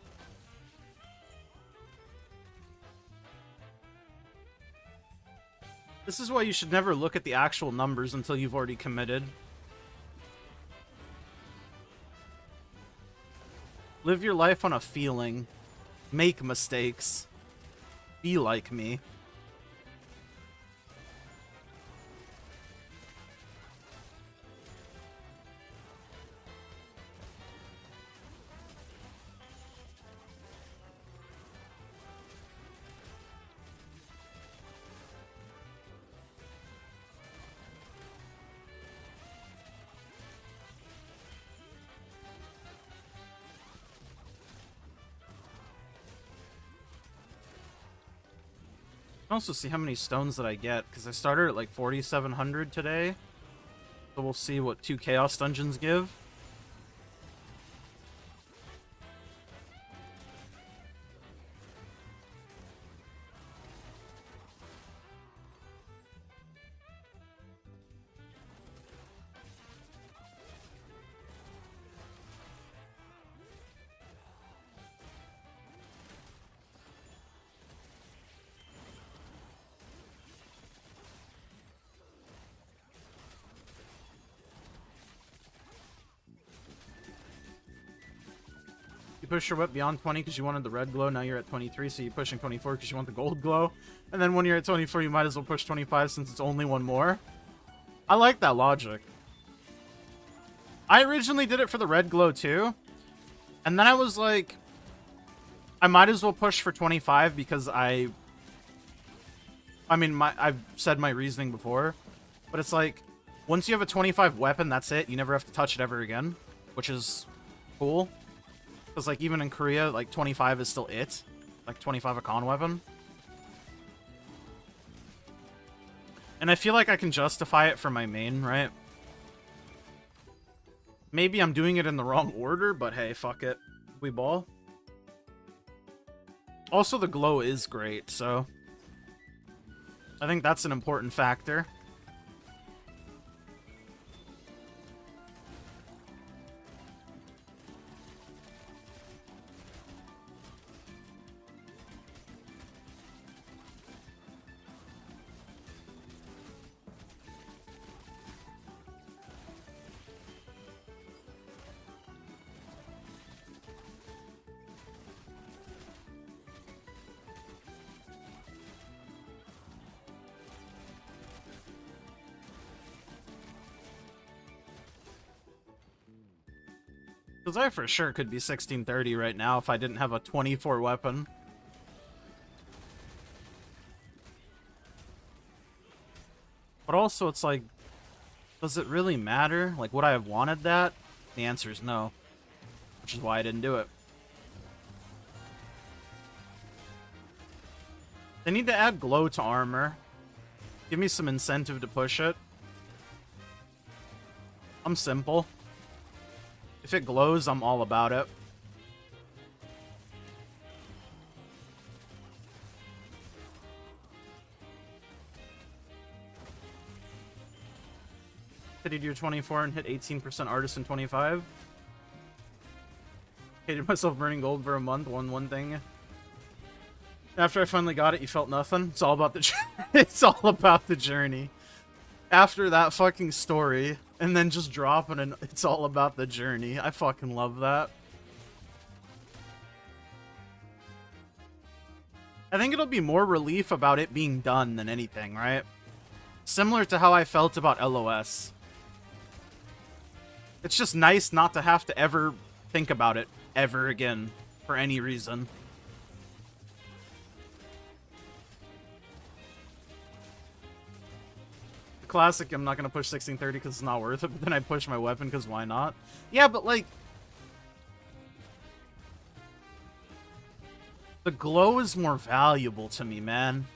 This is why you should never look at the actual numbers until you've already committed. Live your life on a feeling. Make mistakes. Be like me. I can also see how many stones that I get, because I started at like 4,700 today. So we'll see what 2 Chaos Dungeons give. You push your whip beyond 20 because you wanted the red glow, now you're at 23, so you're pushing 24 because you want the gold glow. And then when you're at 24, you might as well push 25 since it's only one more. I like that logic. I originally did it for the red glow too. And then I was like, I might as well push for 25 because I've said my reasoning before. But it's like, once you have a 25 weapon, that's it. You never have to touch it ever again, which is cool. Because, like, even in Korea, like, 25 is still it. Like, 25 a con weapon. And I feel like I can justify it for my main, right? Maybe I'm doing it in the wrong order, but hey, fuck it. We ball. Also, the glow is great, so I think that's an important factor. Because I for sure could be 1630 right now if I didn't have a 24 weapon. But also, it's like, does it really matter? Like, would I have wanted that? The answer is no. Which is why I didn't do it. They need to add glow to armor. Give me some incentive to push it. I'm simple. If it glows, I'm all about it. Did he do 24 and hit 18% artist in 25? Hated myself burning gold for a month, one thing. After I finally got it, you felt nothing? It's all about the it's all about the journey. After that fucking story, and then just dropping an it's all about the journey. I fucking love that. I think it'll be more relief about it being done than anything, right? Similar to how I felt about LOS. It's just nice not to have to ever think about it ever again for any reason. The classic, I'm not going to push 1630 because it's not worth it, but then I push my weapon because why not? Yeah, but like... the glow is more valuable to me, man.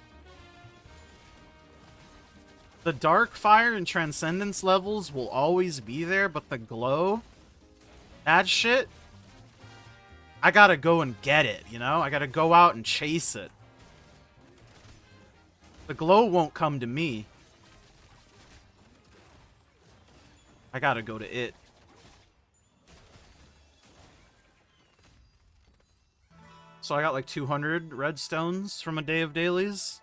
The dark fire and transcendence levels will always be there, but the glow, that shit, I gotta go and get it, you know? I gotta go out and chase it. The glow won't come to me. I gotta go to it. So I got like 200 redstones from a day of dailies.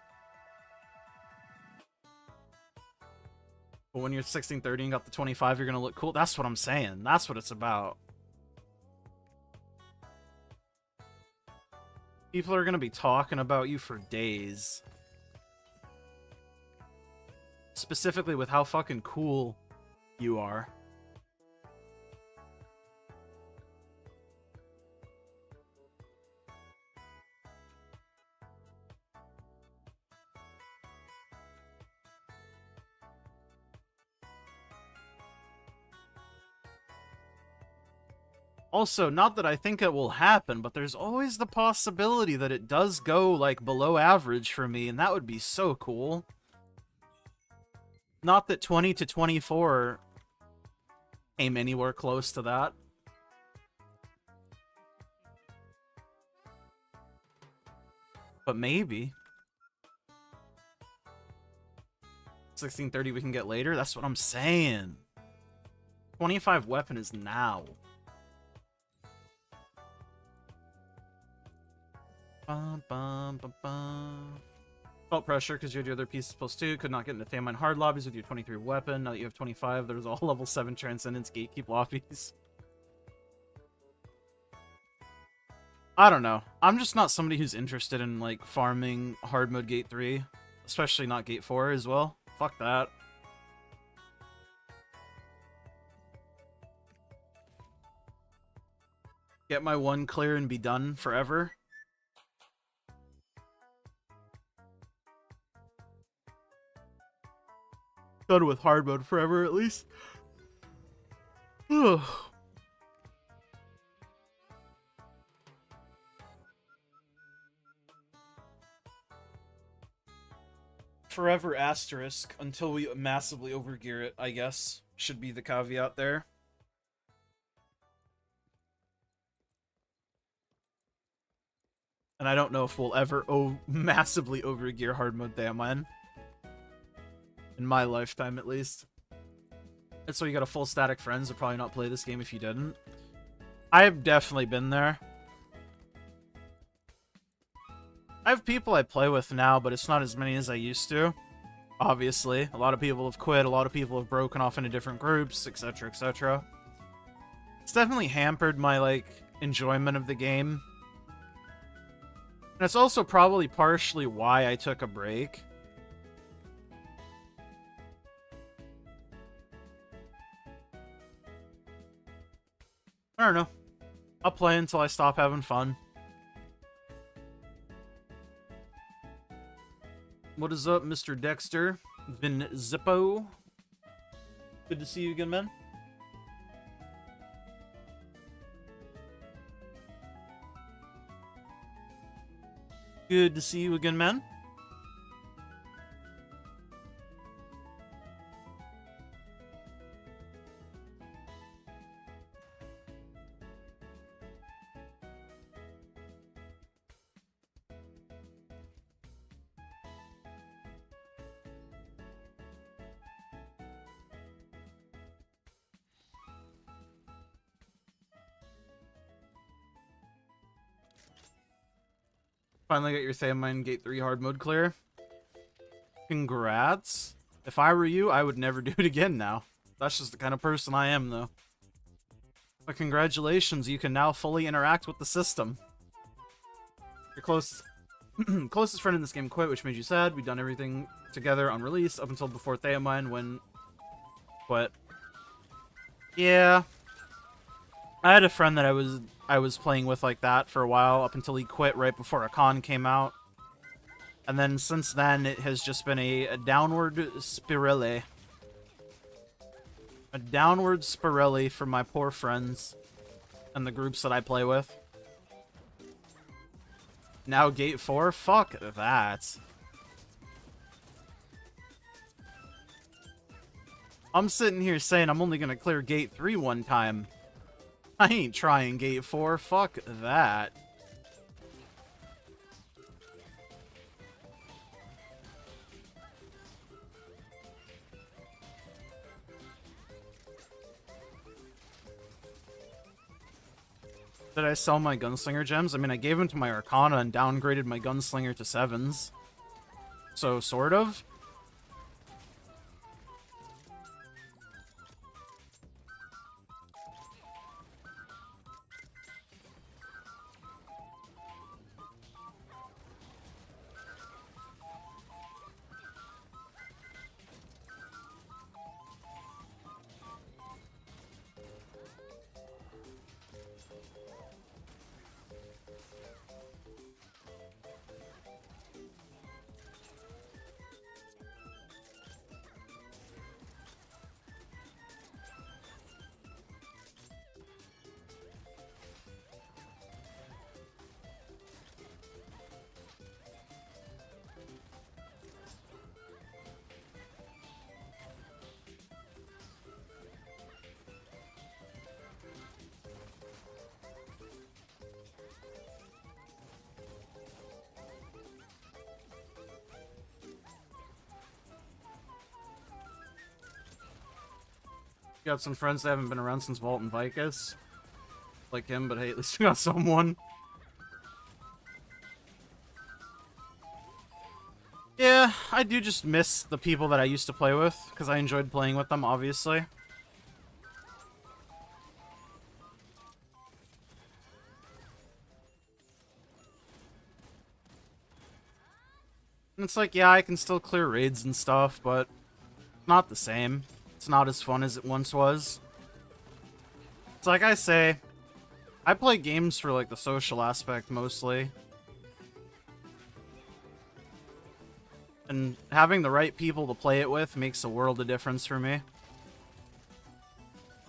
But when you're 1630 and got the 25, you're gonna look cool. That's what I'm saying. That's what it's about. People are gonna be talking about you for days. Specifically with how fucking cool you are. Also, not that I think it will happen, but there's always the possibility that it does go, like, below average for me, and that would be so cool. Not that 20 to 24 came anywhere close to that. But maybe. 1630 we can get later? That's what I'm saying. 25 weapon is now. Bum, bum, bum, bum. Felt pressure because you had your other pieces +2. Could not get into Thamine hard lobbies with your 23 weapon. Now that you have 25, there's all level 7 Transcendence Gatekeep lobbies. I don't know. I'm just not somebody who's interested in, like, farming hard mode Gate 3. Especially not Gate 4 as well. Fuck that. Get my one clear and be done forever. Done with hard mode forever, at least. Forever asterisk until we massively overgear it, I guess. Should be the caveat there. And I don't know if we'll ever massively overgear hard mode Thamine. In my lifetime, at least. And so you got a full static friends would probably not play this game if you didn't. I've definitely been there. I have people I play with now, but it's not as many as I used to. Obviously. A lot of people have quit, a lot of people have broken off into different groups, etc, etc. It's definitely hampered my, like, enjoyment of the game. And it's also probably partially why I took a break. I don't know. I'll play until I stop having fun. What is up, Mr. Dexter? Vin Zippo? Good to see you again, man. Good to see you again, man. Finally got your Thamine Gate 3 hard mode clear. Congrats. If I were you, I would never do it again now. That's just the kind of person I am, though. But congratulations, you can now fully interact with the system. Your closest friend in this game quit, which made you sad. We've done everything together on release up until before Thamine when quit. Yeah. I had a friend that I was playing with like that for a while up until he quit right before a con came out. And then since then, it has just been a downward spirale. A downward spirale for my poor friends and the groups that I play with. Now Gate 4? Fuck that. I'm sitting here saying I'm only gonna clear Gate 3 one time. I ain't trying Gate 4. Fuck that. Did I sell my gunslinger gems? I mean, I gave them to my Arcana and downgraded my gunslinger to 7s. So, sort of. Got some friends that haven't been around since Vault and Vicus. Like him, but hey, at least we got someone. Yeah, I do just miss the people that I used to play with, because I enjoyed playing with them, obviously. And it's like, yeah, I can still clear raids and stuff, but not the same. It's not as fun as it once was. It's like I say, I play games for like the social aspect mostly. And having the right people to play it with makes a world of difference for me.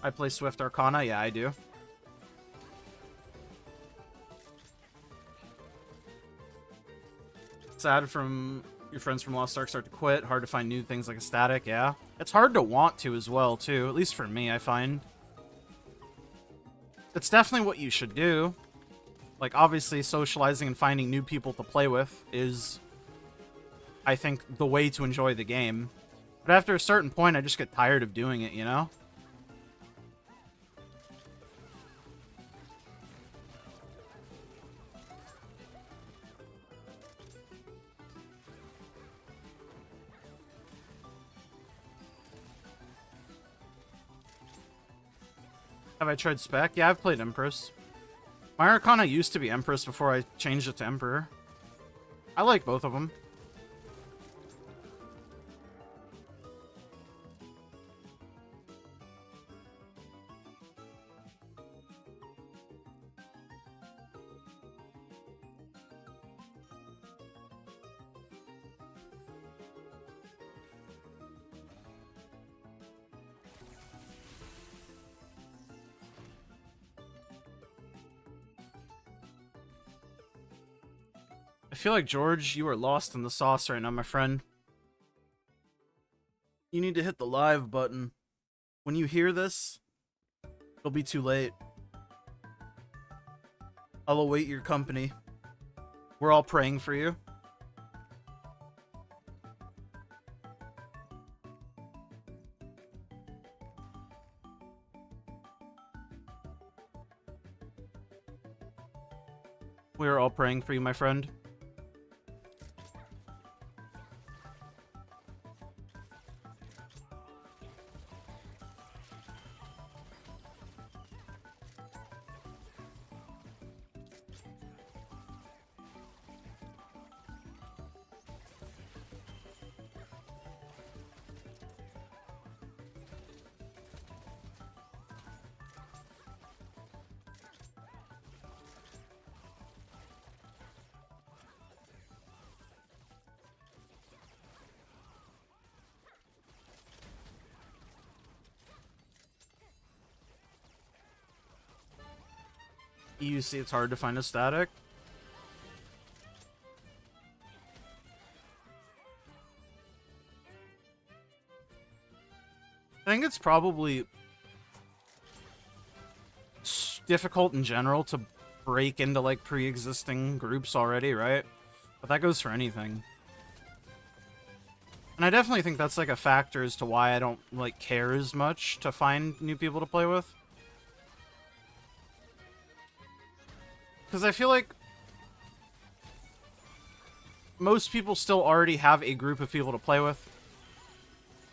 I play Swift Arcana? Yeah, I do. Sad from your friends from Lost Ark start to quit. Hard to find new things like a static, yeah. It's hard to want to as well, too. At least for me, I find. It's definitely what you should do. Like, obviously, socializing and finding new people to play with is, I think, the way to enjoy the game. But after a certain point, I just get tired of doing it, you know? Have I tried Spec? Yeah, I've played Empress. My Arcana used to be Empress before I changed it to Emperor. I like both of them. I feel like, George, you are lost in the sauce right now, my friend. You need to hit the live button. When you hear this, it'll be too late. I'll await your company. We're all praying for you. We are all praying for you, my friend. You see, it's hard to find a static. I think it's probably difficult in general to break into, like, pre-existing groups already, right? But that goes for anything. And I definitely think that's, like, a factor as to why I don't, like, care as much to find new people to play with. Because I feel like most people still already have a group of people to play with.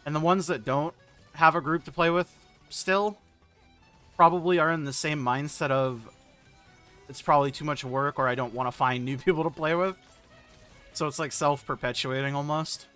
And the ones that don't have a group to play with still probably are in the same mindset of it's probably too much work or I don't want to find new people to play with. So it's like self-perpetuating almost.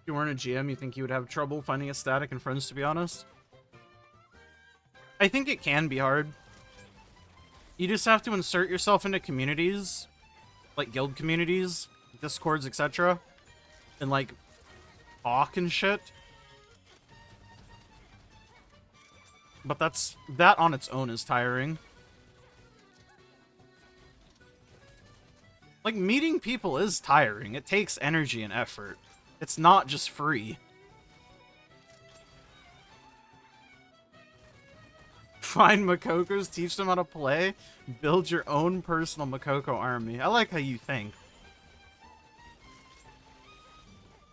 If you weren't a GM, you think you would have trouble finding a static and friends, to be honest? I think it can be hard. You just have to insert yourself into communities, like guild communities, discords, etc. And like talk and shit. But that on its own is tiring. Like, meeting people is tiring. It takes energy and effort. It's not just free. Find Makokos, teach them how to play, build your own personal Makoko army. I like how you think.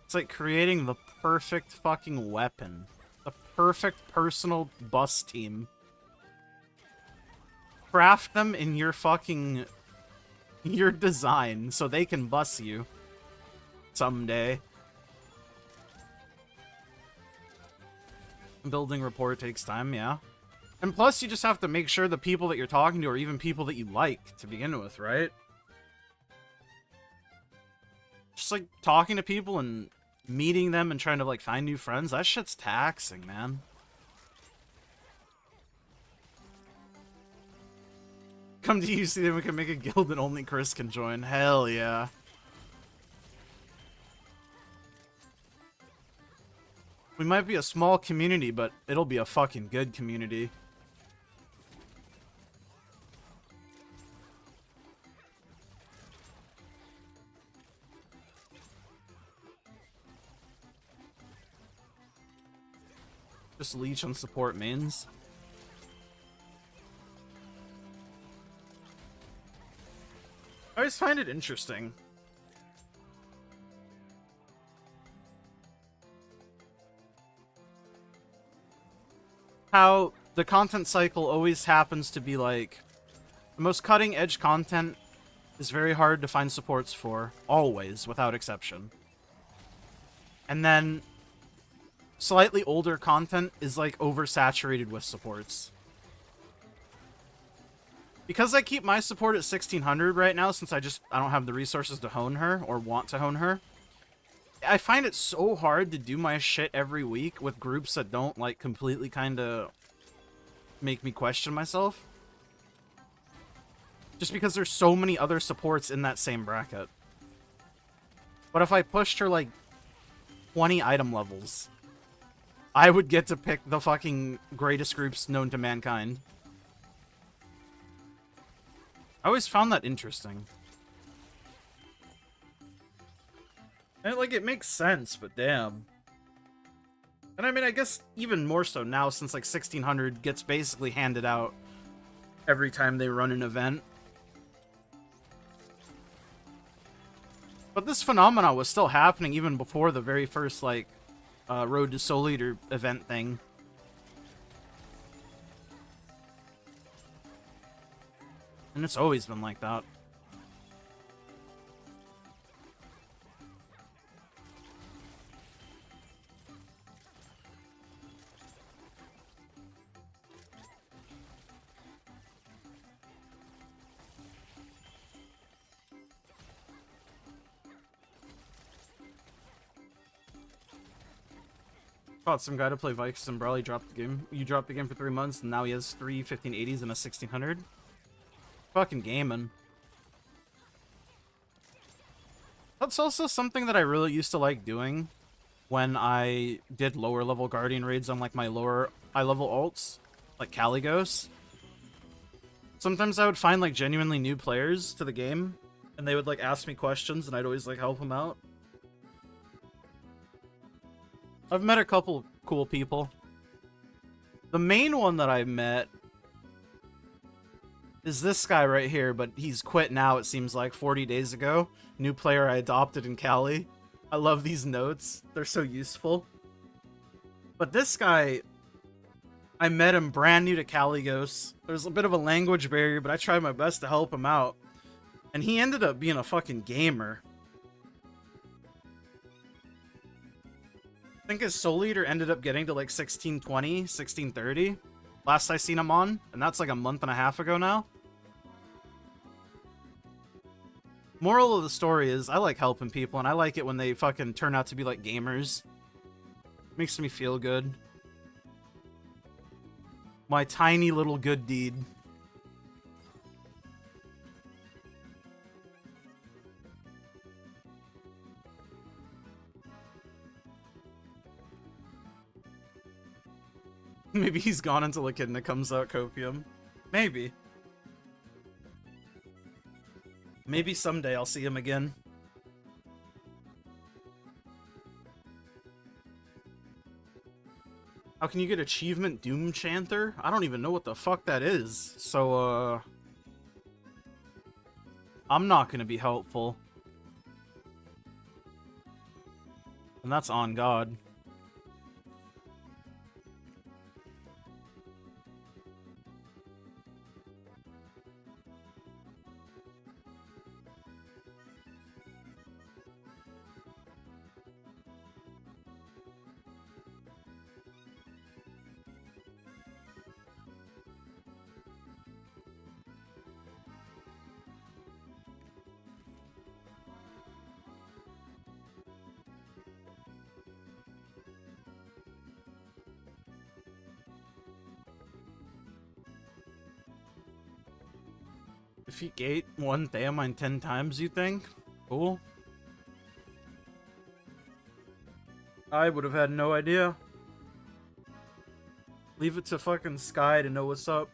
It's like creating the perfect fucking weapon. The perfect personal bus team. Craft them in your fucking... your design so they can bus you. Someday. Building rapport takes time, yeah. And plus, you just have to make sure the people that you're talking to are even people that you like to begin with, right? Just, like, talking to people and meeting them and trying to, like, find new friends, that shit's taxing, man. Come to UC, then we can make a guild and only Chris can join. Hell yeah. We might be a small community, but it'll be a fucking good community. Just leech on support mains. I always find it interesting how the content cycle always happens to be like the most cutting edge content is very hard to find supports for, always, without exception. And then slightly older content is like oversaturated with supports. Because I keep my support at 1600 right now, since I don't have the resources to hone her, or want to hone her, I find it so hard to do my shit every week with groups that don't, like, completely kind of make me question myself. Just because there's so many other supports in that same bracket. But if I pushed her, like, 20 item levels, I would get to pick the fucking greatest groups known to mankind. I always found that interesting. And, like, it makes sense, but damn. And I mean, I guess even more so now, since, like, 1600 gets basically handed out every time they run an event. But this phenomena was still happening even before the very first, like, Road to Soul Eater event thing. And it's always been like that. Fought some guy to play Vikings and Brawl. He dropped the game. You dropped the game for 3 months, and now he has 3 1580s and a 1600. Fucking gaming. That's also something that I really used to like doing when I did lower level Guardian raids on like my lower high level alts, like Caligos. Sometimes I would find like genuinely new players to the game, and they would like ask me questions, and I'd always like help them out. I've met a couple cool people. The main one that I met is this guy right here, but he's quit now, it seems like, 40 days ago. New player I adopted in Cali. I love these notes. They're so useful. But this guy, I met him brand new to Caligos. There's a bit of a language barrier, but I tried my best to help him out. And he ended up being a fucking gamer. I think his soul leader ended up getting to like 1620, 1630. Last I seen him on, and that's like a month and a half ago now. Moral of the story is, I like helping people, and I like it when they fucking turn out to be like gamers. Makes me feel good. My tiny little good deed. Maybe he's gone until a kidna comes out, Copium. Maybe. Maybe someday I'll see him again. How can you get achievement Doom Chanter? I don't even know what the fuck that is. So, I'm not gonna be helpful. And that's on God. Defeat Gate 1 Theomine 10 times, you think? Cool. I would have had no idea. Leave it to fucking Sky to know what's up.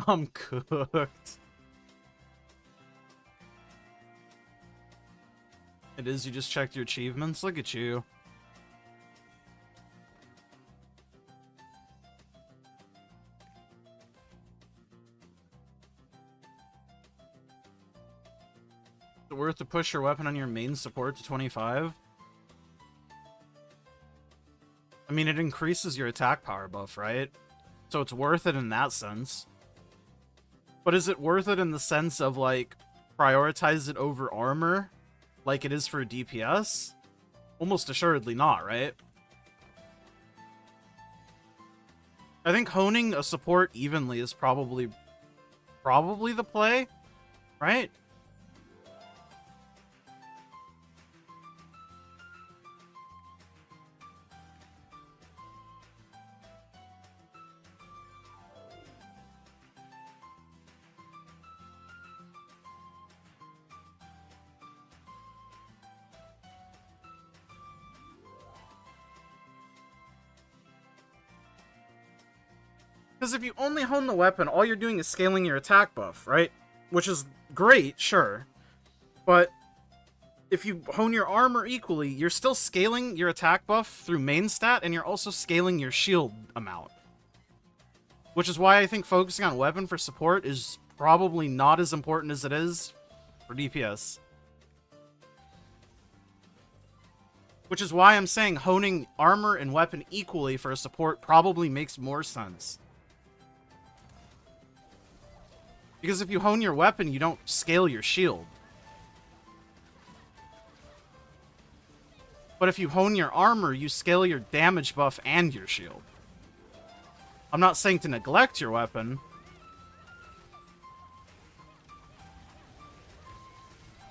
I'm cooked. It is, you just checked your achievements? Look at you. Is it worth to push your weapon on your main support to 25? I mean, it increases your attack power buff, right? So it's worth it in that sense. But is it worth it in the sense of, like, prioritize it over armor, like it is for DPS? Almost assuredly not, right? I think honing a support evenly is probably the play, right? Because if you only hone the weapon, all you're doing is scaling your attack buff, right? Which is great, sure. But if you hone your armor equally, you're still scaling your attack buff through main stat, and you're also scaling your shield amount. Which is why I think focusing on weapon for support is probably not as important as it is for DPS. Which is why I'm saying honing armor and weapon equally for a support probably makes more sense. Because if you hone your weapon, you don't scale your shield. But if you hone your armor, you scale your damage buff and your shield. I'm not saying to neglect your weapon.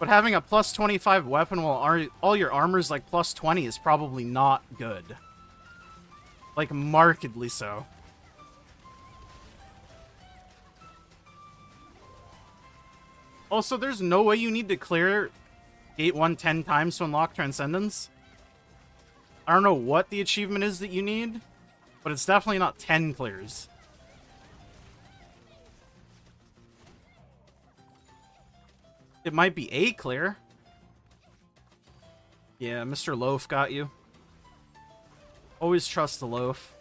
But having a plus 25 weapon while all your armor's like plus 20 is probably not good. Like, markedly so. Also, there's no way you need to clear Gate 1 10 times to unlock Transcendence. I don't know what the achievement is that you need, but it's definitely not 10 clears. It might be a clear. Yeah, Mr. Loaf got you. Always trust the Loaf.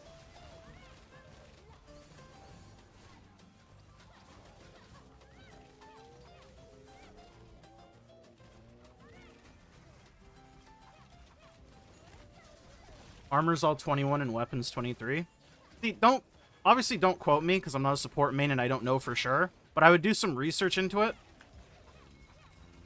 Armor's all 21 and weapons 23. See, obviously don't quote me because I'm not a support main and I don't know for sure, but I would do some research into it.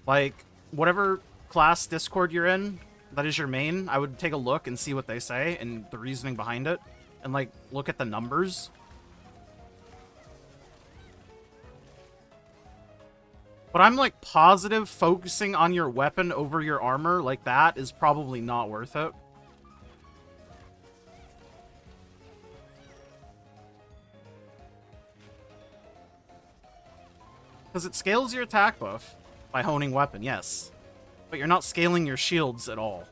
Like, whatever class Discord you're in, that is your main, I would take a look and see what they say and the reasoning behind it. And, like, look at the numbers. But I'm, like, positive focusing on your weapon over your armor like that is probably not worth it. Because it scales your attack buff. By honing weapon, yes. But you're not scaling your shields at all.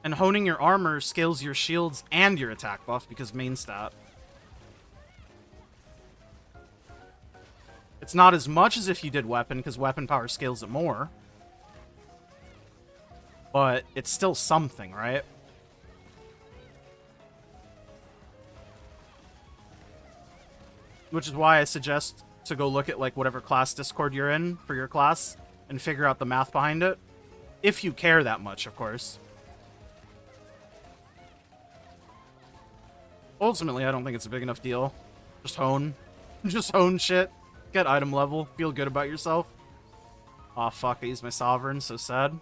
And honing your armor scales your shields and your attack buff because main stat. It's not as much as if you did weapon because weapon power scales it more. But it's still something, right? Which is why I suggest to go look at, like, whatever class Discord you're in for your class and figure out the math behind it. If you care that much, of course. Ultimately, I don't think it's a big enough deal. Just hone. Just hone shit. Get item level. Feel good about yourself. Aw, fuck, I used my Sovereign. So sad.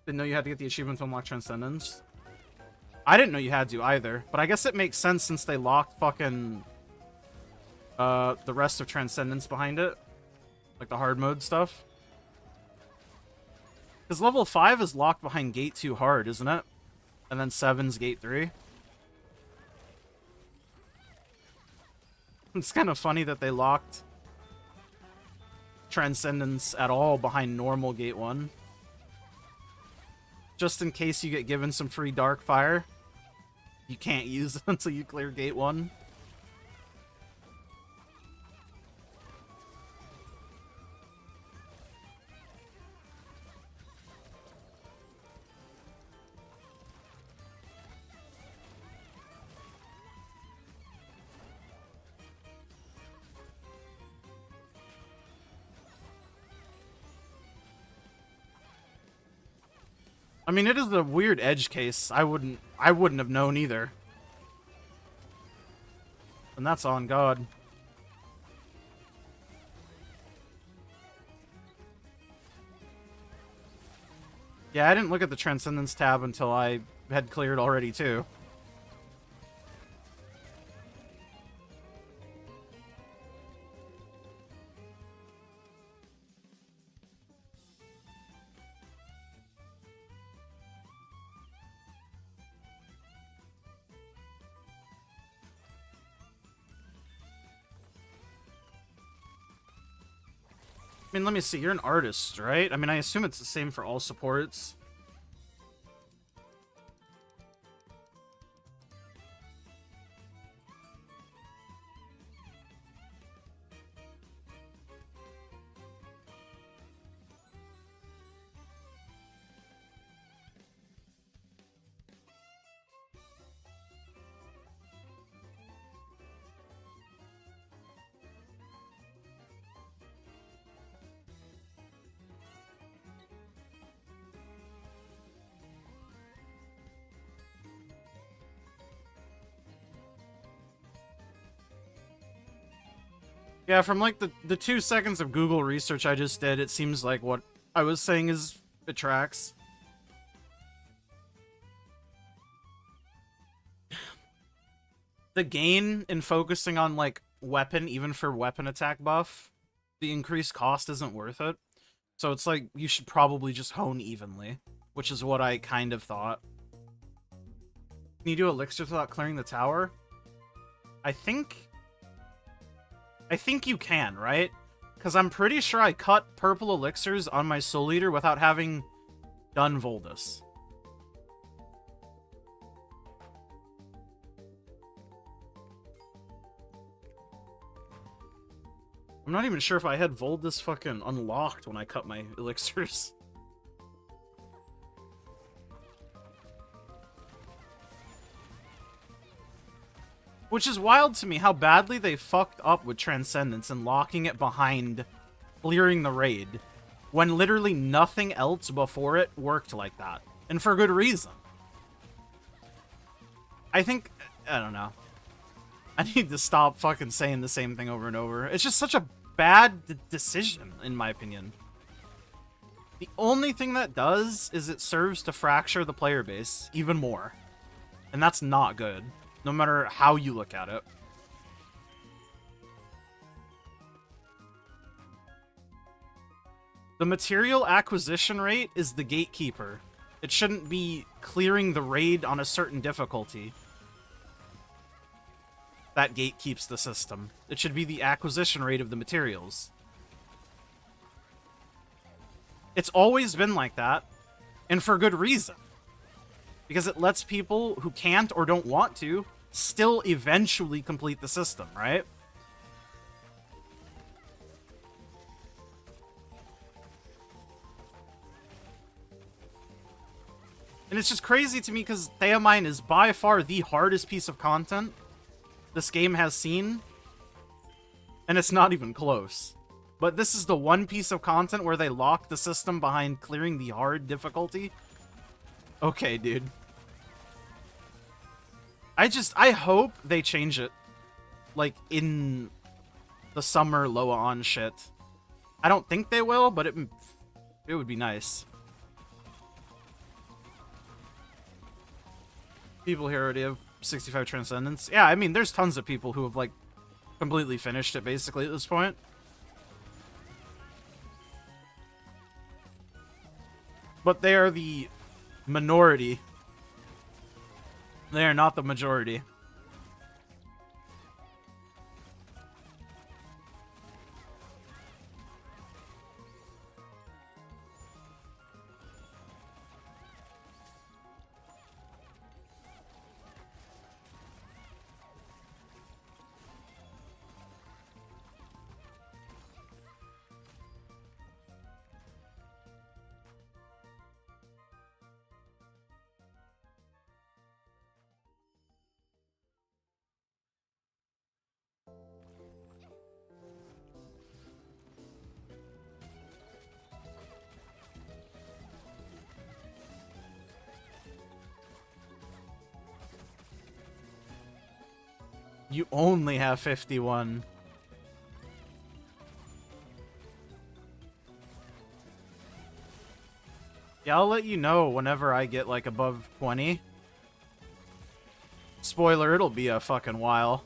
Didn't know you had to get the achievement to unlock Transcendence. I didn't know you had to either, but I guess it makes sense since they locked fucking the rest of Transcendence behind it. Like the hard mode stuff. Because level 5 is locked behind Gate 2 hard, isn't it? And then 7's Gate 3. It's kind of funny that they locked Transcendence at all behind normal Gate 1. Just in case you get given some free Dark Fire. You can't use it until you clear Gate 1. I mean, it is a weird edge case. I wouldn't have known either. And that's on God. Yeah, I didn't look at the Transcendence tab until I had cleared already, too. I mean, let me see. You're an artist, right? I mean, I assume it's the same for all supports. Yeah, from like the 2 seconds of Google research I just did, it seems like what I was saying it tracks. The gain in focusing on like weapon, even for weapon attack buff, the increased cost isn't worth it. So it's like you should probably just hone evenly, which is what I kind of thought. Can you do elixirs without clearing the tower? I think you can, right? Because I'm pretty sure I cut purple elixirs on my Soul Eater without having done Voldus. I'm not even sure if I had Voldus fucking unlocked when I cut my elixirs. Which is wild to me how badly they fucked up with Transcendence and locking it behind clearing the raid, when literally nothing else before it worked like that. And for good reason. I don't know. I need to stop fucking saying the same thing over and over. It's just such a bad decision, in my opinion. The only thing that does is it serves to fracture the player base even more. And that's not good, no matter how you look at it. The material acquisition rate is the gatekeeper. It shouldn't be clearing the raid on a certain difficulty. That gatekeeps the system. It should be the acquisition rate of the materials. It's always been like that, and for good reason. Because it lets people who can't or don't want to still eventually complete the system, right? And it's just crazy to me because Theomine is by far the hardest piece of content this game has seen. And it's not even close. But this is the one piece of content where they lock the system behind clearing the hard difficulty. Okay, dude. I hope they change it. Like, in the summer Loa-on shit. I don't think they will, but it would be nice. People here already have 65 Transcendence. Yeah, I mean, there's tons of people who have, like, completely finished it, basically, at this point. But they are the minority. They are not the majority. You only have 51. Yeah, I'll let you know whenever I get, like, above 20. Spoiler, it'll be a fucking while.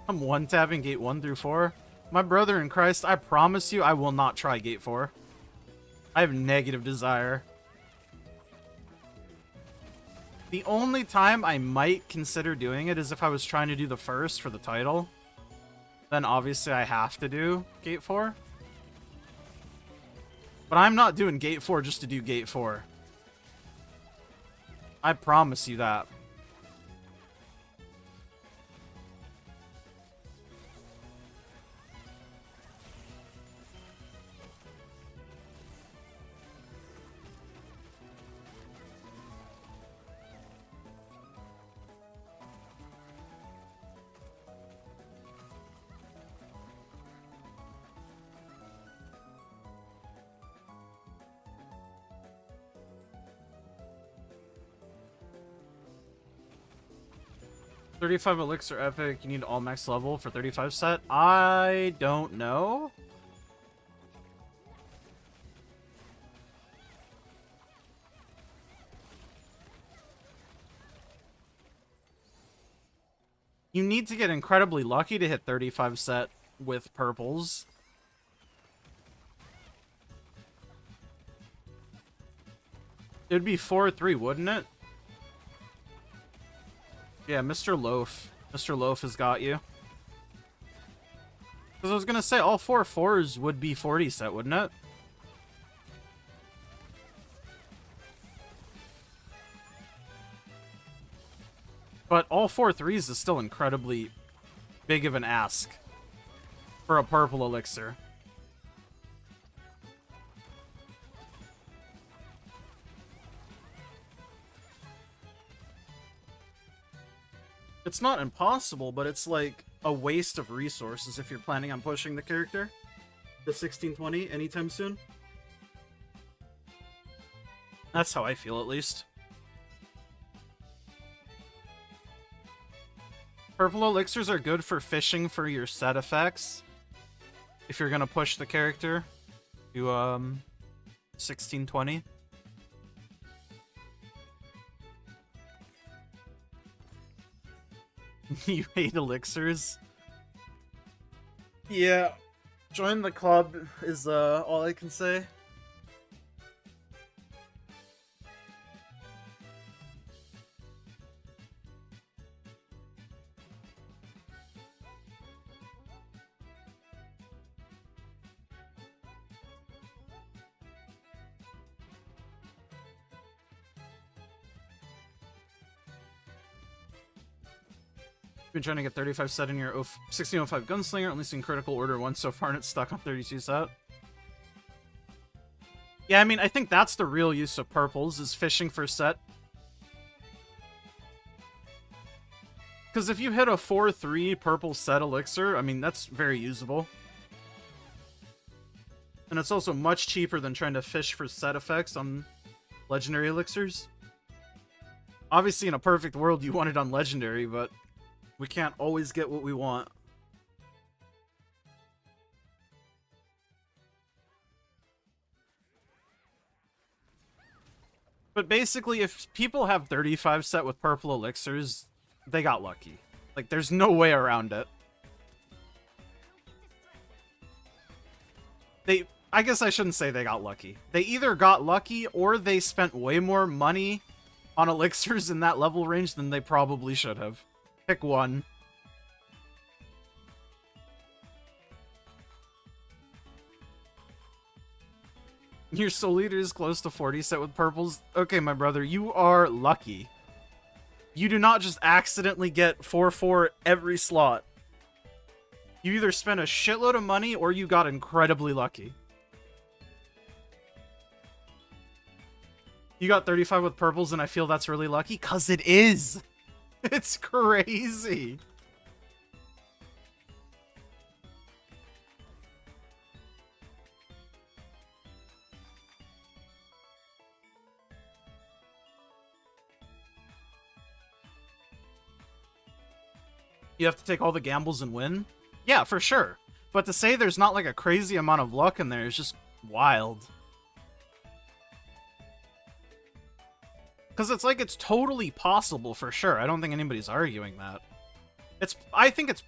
I'm one-tapping gate 1 through 4. My brother in Christ, I promise you I will not try gate 4. I have negative desire. The only time I might consider doing it is if I was trying to do the first for the title. Then obviously I have to do gate 4. But I'm not doing gate 4 just to do gate 4. I promise you that. 35 elixir epic, you need all max level for 35 set? I don't know. You need to get incredibly lucky to hit 35 set with purples. It'd be 4-3, wouldn't it? Yeah, Mr. Loaf. Mr. Loaf has got you. Because I was going to say, all 4 4s would be 40 set, wouldn't it? But all 4 3s is still incredibly big of an ask for a purple elixir. It's not impossible, but it's like a waste of resources if you're planning on pushing the character to 1620 anytime soon. That's how I feel, at least. Purple elixirs are good for fishing for your set effects. If you're gonna push the character to 1620. You hate elixirs? Yeah. Join the club is all I can say. Been trying to get 35 set in your 1605 gunslinger, only seen critical order once so far, and it's stuck on 32 set. Yeah, I mean, I think that's the real use of purples, is fishing for set. Because if you hit a 4-3 purple set elixir, I mean, that's very usable. And it's also much cheaper than trying to fish for set effects on legendary elixirs. Obviously, in a perfect world, you want it on legendary, but we can't always get what we want. But basically, if people have 35 set with purple elixirs, they got lucky. Like, there's no way around it. I guess I shouldn't say they got lucky. They either got lucky or they spent way more money on elixirs in that level range than they probably should have. Pick one. Your soul leader is close to 40 set with purples. Okay, my brother, you are lucky. You do not just accidentally get 4-4 every slot. You either spent a shitload of money or you got incredibly lucky. You got 35 with purples and I feel that's really lucky? 'Cause it is! It's crazy! You have to take all the gambles and win? Yeah, for sure. But to say there's not like a crazy amount of luck in there is just wild. Because it's like it's totally possible for sure. I don't think anybody's arguing that. I think it's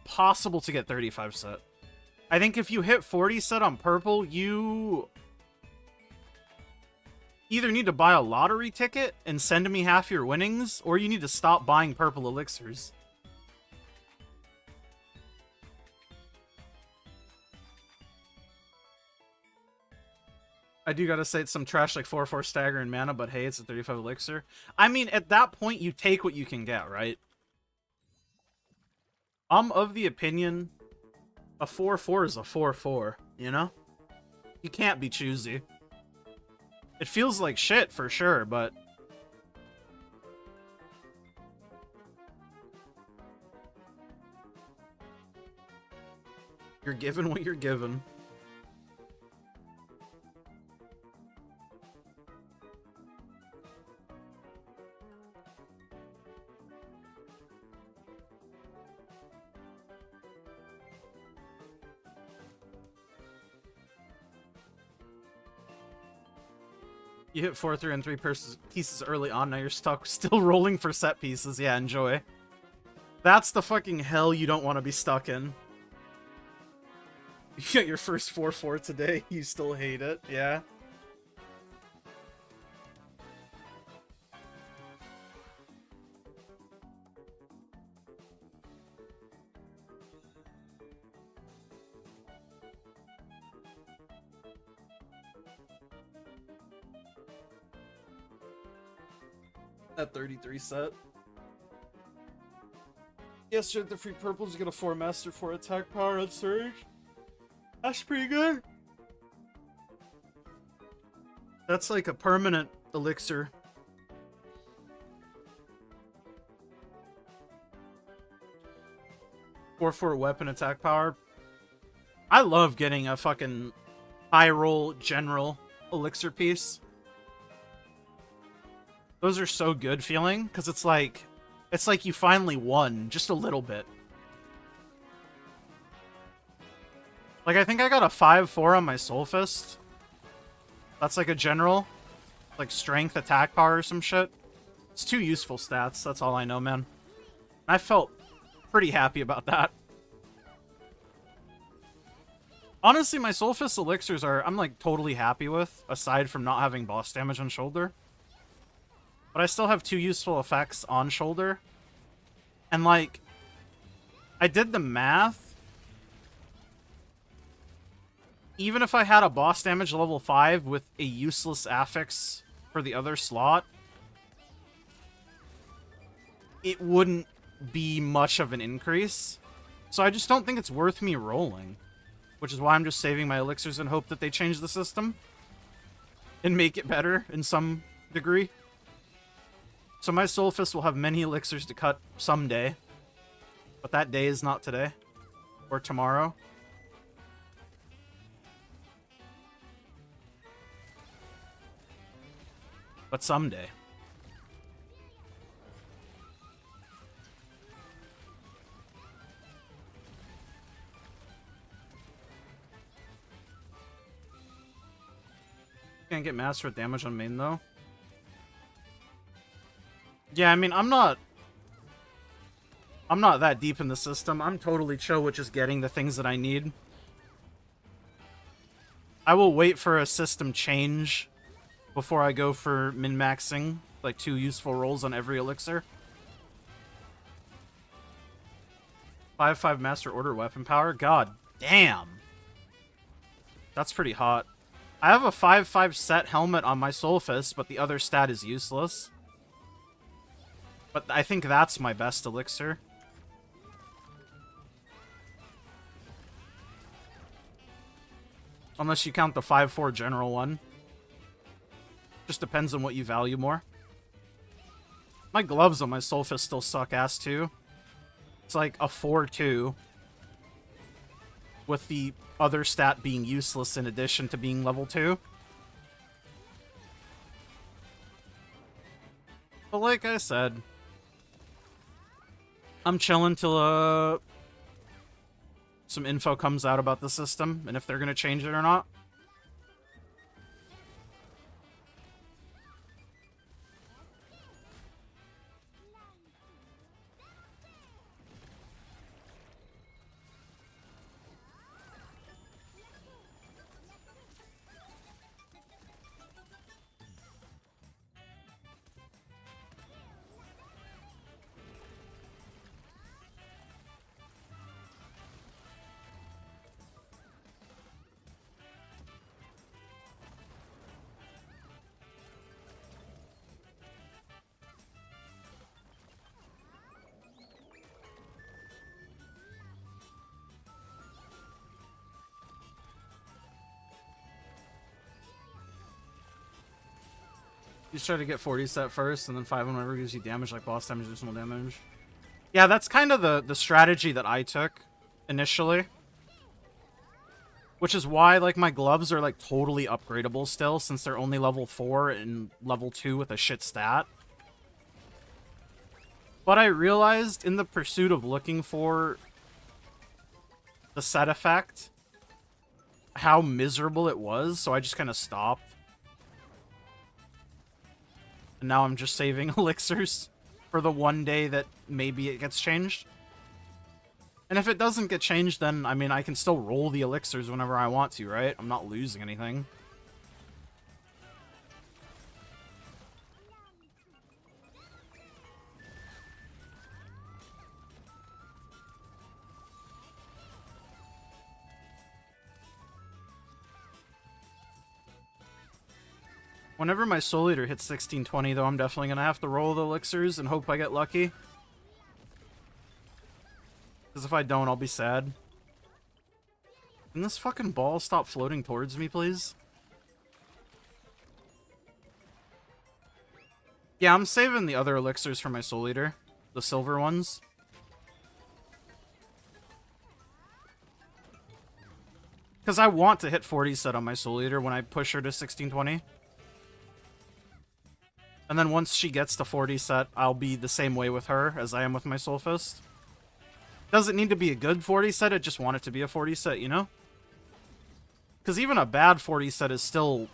possible to get 35 set. I think if you hit 40 set on purple, you either need to buy a lottery ticket and send me half your winnings, or you need to stop buying purple elixirs. I do gotta say it's some trash like 4-4 stagger and mana, but hey, it's a 35 elixir. I mean, at that point, you take what you can get, right? I'm of the opinion a 4-4 is a 4-4, you know? You can't be choosy. It feels like shit, for sure, but you're given what you're given. You hit 4, 3, and 3 pieces early on, now you're stuck still rolling for set pieces. Yeah, enjoy. That's the fucking hell you don't want to be stuck in. You got your first 4-4 today, you still hate it, yeah? That 33 set. Yesterday, the free purples, you get a 4 master, 4 attack power on Surge. That's pretty good. That's like a permanent elixir. For weapon attack power. I love getting a fucking high roll general elixir piece. Those are so good feeling, because it's like you finally won, just a little bit. Like, I think I got a 5-4 on my Soul Fist. That's like a general. Like, strength, attack power, or some shit. It's 2 useful stats, that's all I know, man. I felt pretty happy about that. Honestly, my Soul Fist elixirs I'm, like, totally happy with, aside from not having boss damage on shoulder. But I still have 2 useful effects on shoulder. And, like, I did the math. Even if I had a boss damage level 5 with a useless affix for the other slot, it wouldn't be much of an increase. So I just don't think it's worth me rolling. Which is why I'm just saving my elixirs and hope that they change the system. And make it better in some degree. So my Soul Fist will have many elixirs to cut someday. But that day is not today. Or tomorrow. But someday. Can't get master with damage on main though. Yeah, I mean, I'm not that deep in the system. I'm totally chill with just getting the things that I need. I will wait for a system change before I go for min-maxing, like 2 useful rolls on every elixir. 5-5 Master Order weapon power? God damn. That's pretty hot. I have a 5-5 set helmet on my Soul Fist, but the other stat is useless. But I think that's my best elixir. Unless you count the 5-4 general one. Just depends on what you value more. My gloves on my Soul Fist still suck ass too. It's like a 4-2. With the other stat being useless in addition to being level 2. But like I said, I'm chilling till some info comes out about the system and if they're gonna change it or not. You just try to get 40 set first, and then 5 on whatever gives you damage, like boss damage, additional damage. Yeah, that's kind of the strategy that I took initially. Which is why, like, my gloves are, like, totally upgradable still, since they're only level 4 and level 2 with a shit stat. But I realized, in the pursuit of looking for the set effect, how miserable it was, so I just kind of stopped. And now I'm just saving elixirs for the one day that maybe it gets changed. And if it doesn't get changed, then, I mean, I can still roll the elixirs whenever I want to, right? I'm not losing anything. Whenever my Soul Eater hits 1620, though, I'm definitely going to have to roll the elixirs and hope I get lucky. Because if I don't, I'll be sad. Can this fucking ball stop floating towards me, please? Yeah, I'm saving the other elixirs for my Soul Eater. The silver ones. Because I want to hit 40 set on my Soul Eater when I push her to 1620. And then once she gets to 40 set, I'll be the same way with her as I am with my Soul Fist. Doesn't need to be a good 40 set, I just want it to be a 40 set, you know? Because even a bad 40 set is still,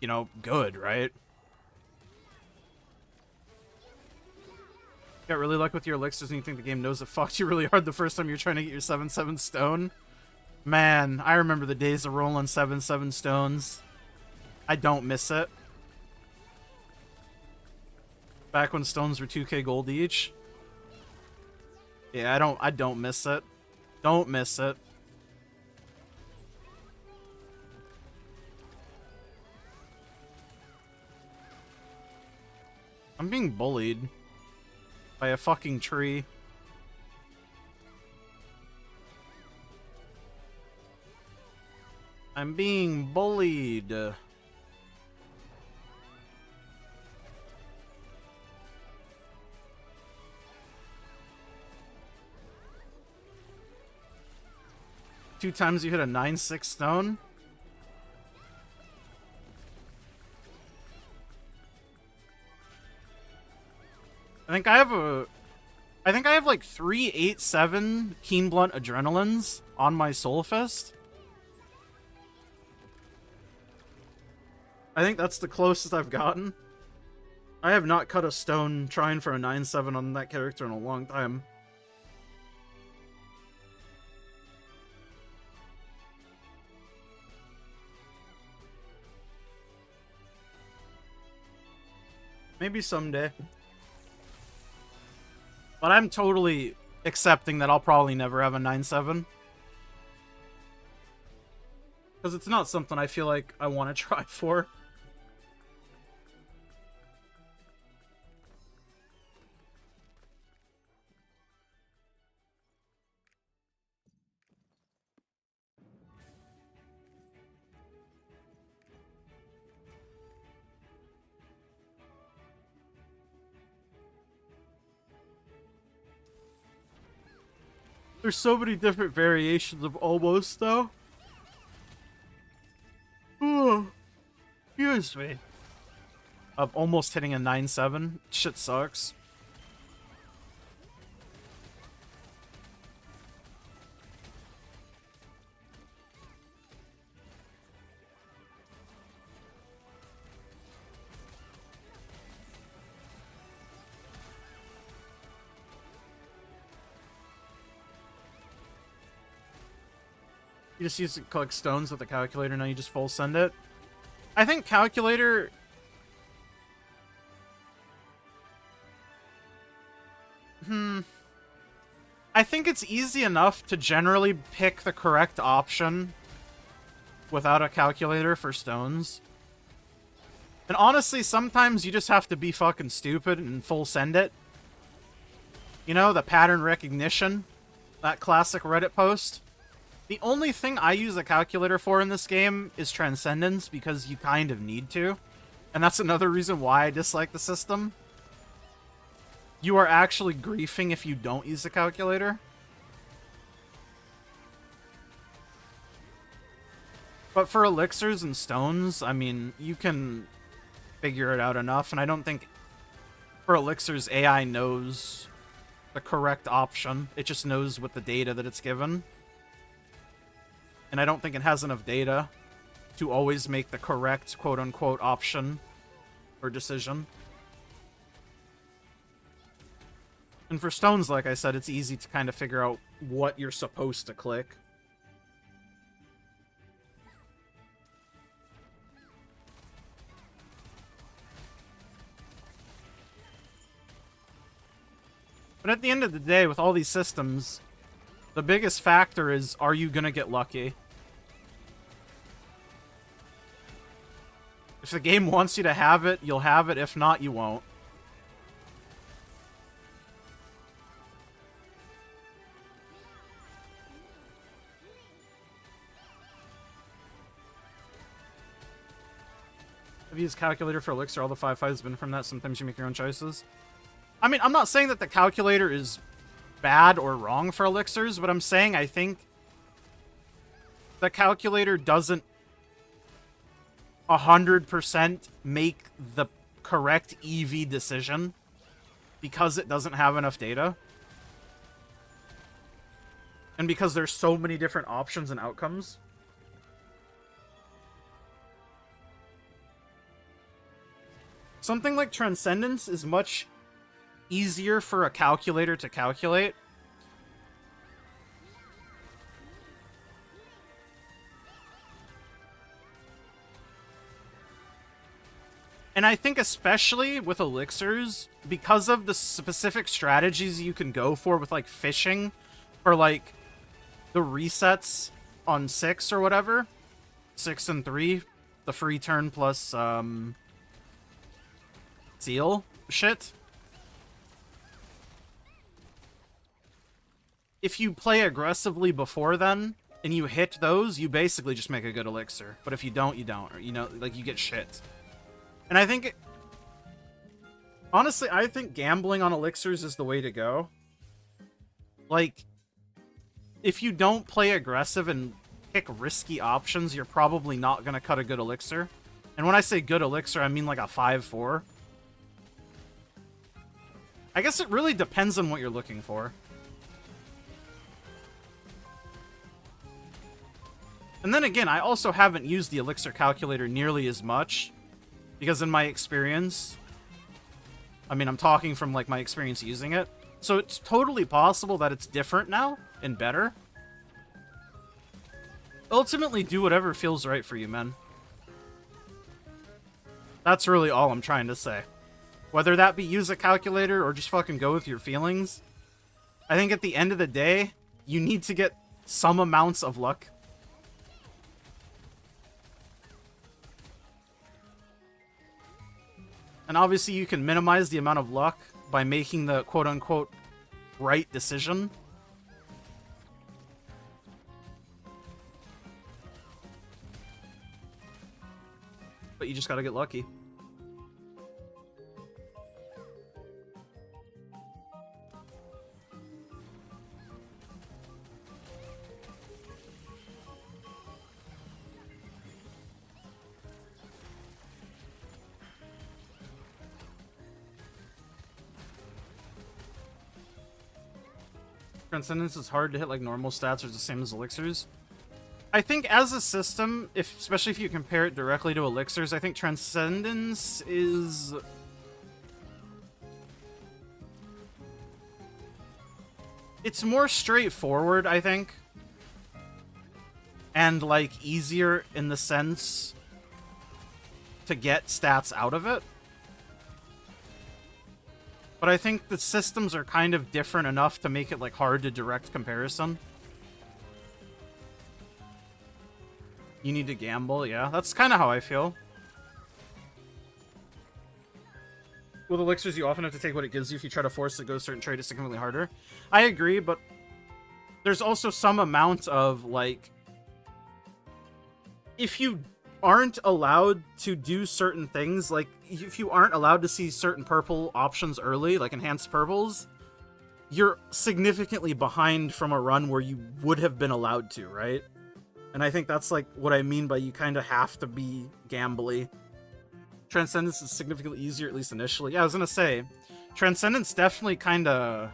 you know, good, right? Got really luck with your elixirs and you think the game knows it fucked you really hard the first time you're trying to get your 7-7 stone? Man, I remember the days of rolling 7-7 stones. I don't miss it. Back when stones were 2k gold each. Yeah, I don't miss it. Don't miss it. I'm being bullied by a fucking tree. I'm being bullied. 2 times you hit a 9-6 stone? I think I have like 3 8-7 Keen Blunt Adrenalines on my Soul Fist. I think that's the closest I've gotten. I have not cut a stone trying for a 9-7 on that character in a long time. Maybe someday. But I'm totally accepting that I'll probably never have a 9-7. Because it's not something I feel like I want to try for. There's so many different variations of almost, though. Oh, excuse me. Of almost hitting a 9-7. Shit sucks. You just use to collect stones with the calculator, now you just full send it. I think calculator... I think it's easy enough to generally pick the correct option without a calculator for stones. And honestly, sometimes you just have to be fucking stupid and full send it. You know, the pattern recognition. That classic Reddit post. The only thing I use a calculator for in this game is Transcendence, because you kind of need to. And that's another reason why I dislike the system. You are actually griefing if you don't use a calculator. But for elixirs and stones, I mean, you can figure it out enough. And I don't think for elixirs, AI knows the correct option. It just knows with the data that it's given. And I don't think it has enough data to always make the correct quote-unquote option or decision. And for stones, like I said, it's easy to kind of figure out what you're supposed to click. But at the end of the day, with all these systems, the biggest factor is, are you gonna get lucky? If the game wants you to have it, you'll have it. If not, you won't. I've used calculator for elixir. All the 5/5 has been from that. Sometimes you make your own choices. I mean, I'm not saying that the calculator is bad or wrong for elixirs, but I'm saying I think the calculator doesn't 100% make the correct EV decision because it doesn't have enough data. And because there's so many different options and outcomes. Something like Transcendence is much easier for a calculator to calculate. And I think especially with elixirs, because of the specific strategies you can go for with, like, fishing, or, like, the resets on 6 or whatever, 6 and 3, the free turn plus, seal shit. If you play aggressively before then, and you hit those, you basically just make a good elixir. But if you don't, you don't. Or, you know, like, you get shit. And I think... honestly, I think gambling on elixirs is the way to go. Like, if you don't play aggressive and pick risky options, you're probably not going to cut a good elixir. And when I say good elixir, I mean like a 5/4. I guess it really depends on what you're looking for. And then again, I also haven't used the elixir calculator nearly as much, because in my experience, I mean, I'm talking from, like, my experience using it, so it's totally possible that it's different now and better. Ultimately, do whatever feels right for you, man. That's really all I'm trying to say. Whether that be use a calculator or just fucking go with your feelings, I think at the end of the day, you need to get some amounts of luck. And obviously you can minimize the amount of luck by making the quote-unquote right decision. But you just gotta get lucky. Transcendence is hard to hit like normal stats, or it's the same as elixirs. I think as a system, especially if you compare it directly to elixirs, I think Transcendence is... it's more straightforward, I think. And, like, easier in the sense to get stats out of it. But I think the systems are kind of different enough to make it, like, hard to direct comparison. You need to gamble, yeah. That's kind of how I feel. With elixirs, you often have to take what it gives you. If you try to force it to go a certain trade, it's significantly harder. I agree, but there's also some amount of, like... if you aren't allowed to do certain things, like, if you aren't allowed to see certain purple options early, like enhanced purples, you're significantly behind from a run where you would have been allowed to, right? And I think that's, like, what I mean by you kind of have to be gambly. Transcendence is significantly easier, at least initially. Yeah, I was gonna say, Transcendence definitely kind of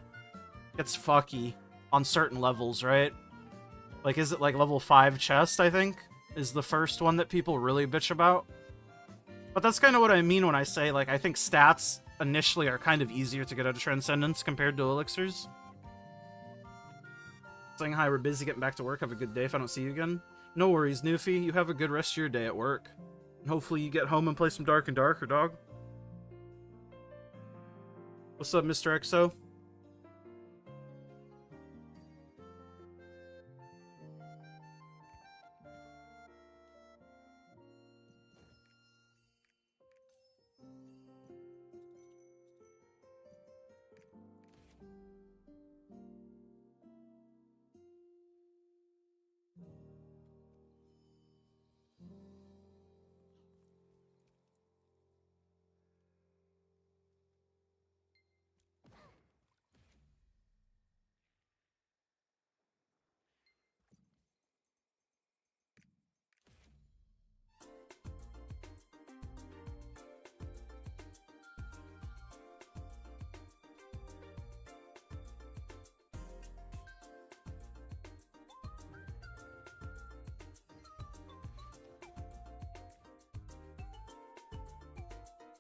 gets fucky on certain levels, right? Like, is it, like, level 5 chest, I think, is the first one that people really bitch about? But that's kind of what I mean when I say, like, I think stats initially are kind of easier to get out of Transcendence compared to Elixirs. Saying hi, we're busy getting back to work. Have a good day if I don't see you again. No worries, Newfie. You have a good rest of your day at work. And hopefully you get home and play some Dark and Darker, dog. What's up, Mr. XO?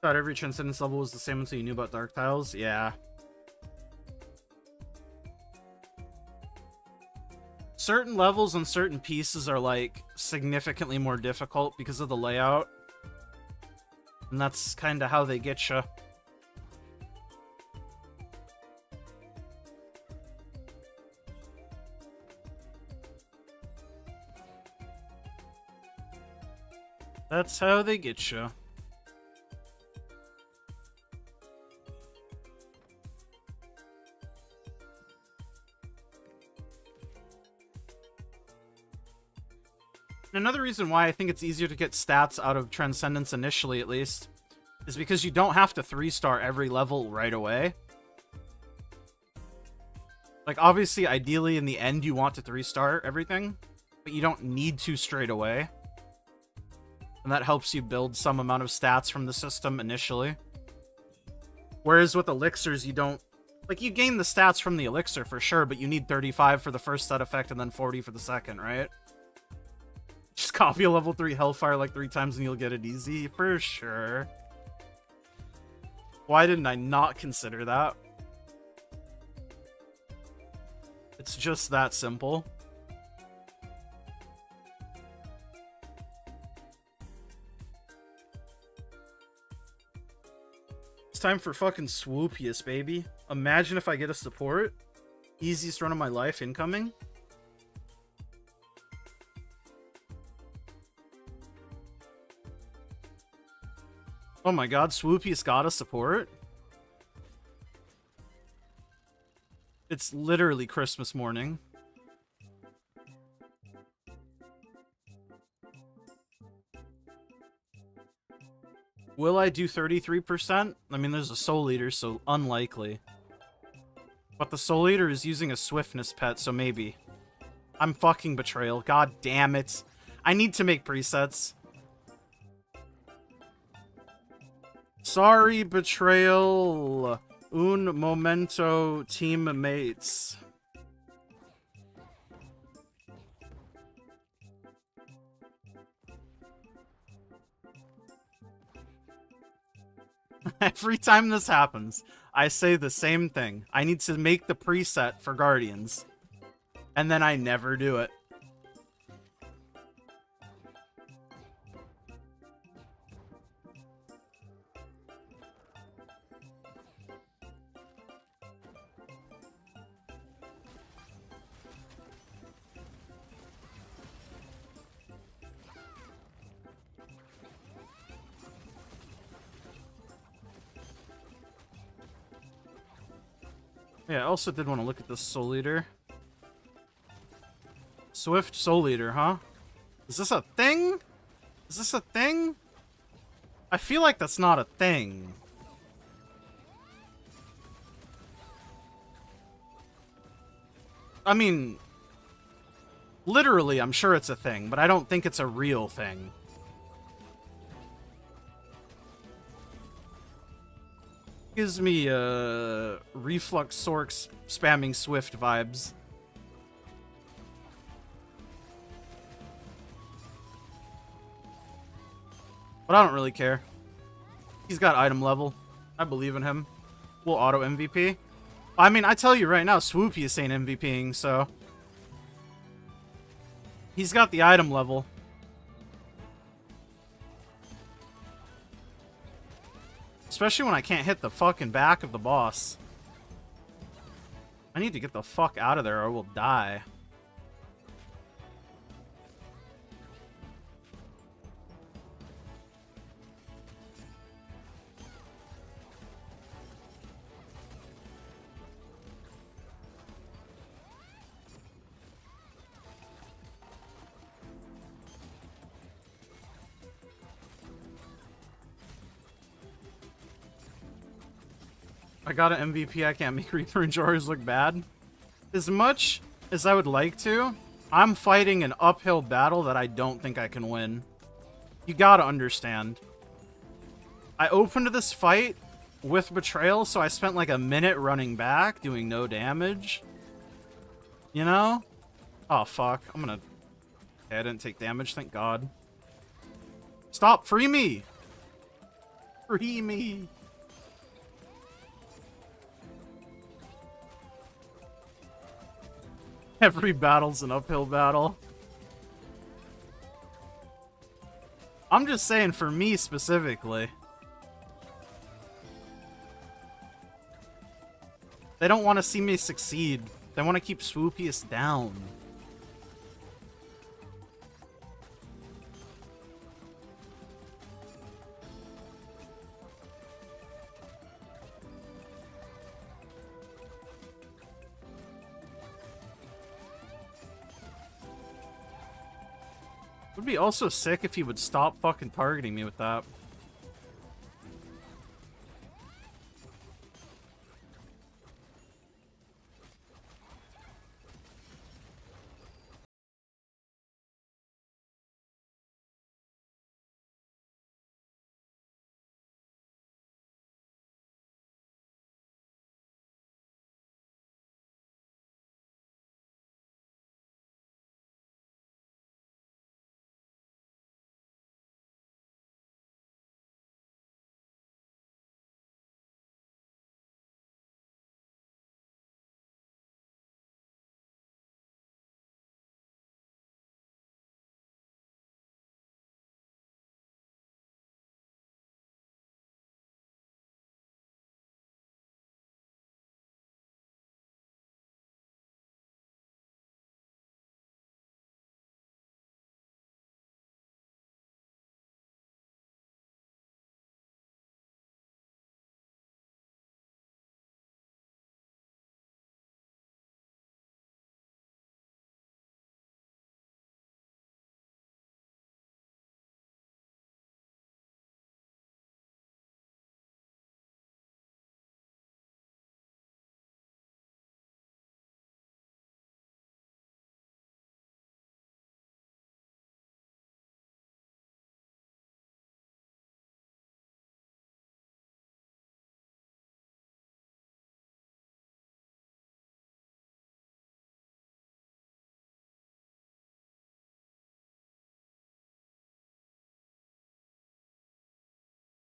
Thought every Transcendence level was the same until you knew about Dark Tiles. Yeah. Certain levels and certain pieces are, like, significantly more difficult because of the layout. And that's kind of how they get you. That's how they get you. Another reason why I think it's easier to get stats out of Transcendence initially, at least, is because you don't have to 3-star every level right away. Like, obviously, ideally, in the end, you want to 3-star everything, but you don't need to straight away. And that helps you build some amount of stats from the system initially. Whereas with Elixirs, you don't... Like, you gain the stats from the Elixir for sure, but you need 35 for the first set effect and then 40 for the second, right? Just copy a level 3 Hellfire like 3 times and you'll get it easy, for sure. Why didn't I not consider that? It's just that simple. It's time for fucking Swoopiest, baby. Imagine if I get a support. Easiest run of my life incoming. Oh my god, Swoopiest got a support? It's literally Christmas morning. Will I do 33%? I mean, there's a Soul Eater, so unlikely. But the Soul Eater is using a Swiftness pet, so maybe. I'm fucking Betrayal. God damn it. I need to make presets. Sorry, Betrayal. Un momento, teammates. Every time this happens, I say the same thing. I need to make the preset for Guardians. And then I never do it. Yeah, I also did want to look at this Soul Eater. Swift Soul Eater, huh? Is this a thing? Is this a thing? I feel like that's not a thing. I mean, literally, I'm sure it's a thing, but I don't think it's a real thing. Gives me Reflux Sorks spamming Swift vibes. But I don't really care. He's got item level. I believe in him. We'll auto MVP. I mean, I tell you right now, Swoopiest ain't MVPing, so... He's got the item level. Especially when I can't hit the fucking back of the boss. I need to get the fuck out of there or we'll die. I got an MVP, I can't make Reaper and Jars look bad. As much as I would like to, I'm fighting an uphill battle that I don't think I can win. You gotta understand. I opened this fight with Betrayal, so I spent like a minute running back, doing no damage. You know? Oh, fuck. I'm gonna... Okay, I didn't take damage, thank God. Stop! Free me! Free me! Every battle's an uphill battle. I'm just saying for me specifically. They don't want to see me succeed. They want to keep Swoopiest down. Would be also sick if he would stop fucking targeting me with that.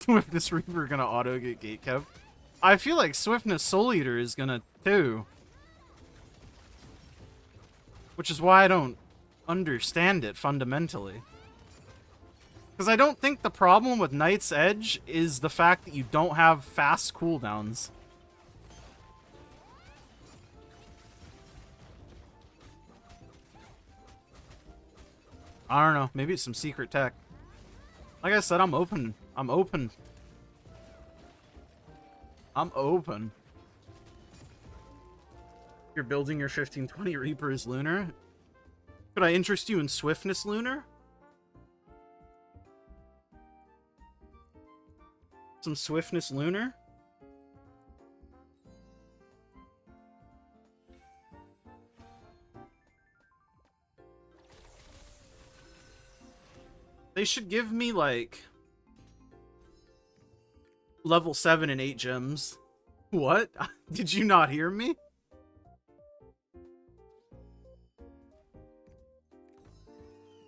With this Reaper gonna auto get gatekept. I feel like Swiftness Soul Eater is gonna too. Which is why I don't understand it fundamentally. Because I don't think the problem with Knight's Edge is the fact that you don't have fast cooldowns. I don't know. Maybe it's some secret tech. Like I said, I'm open. I'm open. I'm open. You're building your 1520 Reapers, Lunar? Could I interest you in Swiftness, Lunar? Some Swiftness, Lunar? They should give me, like, level 7 and 8 gems. What? Did you not hear me?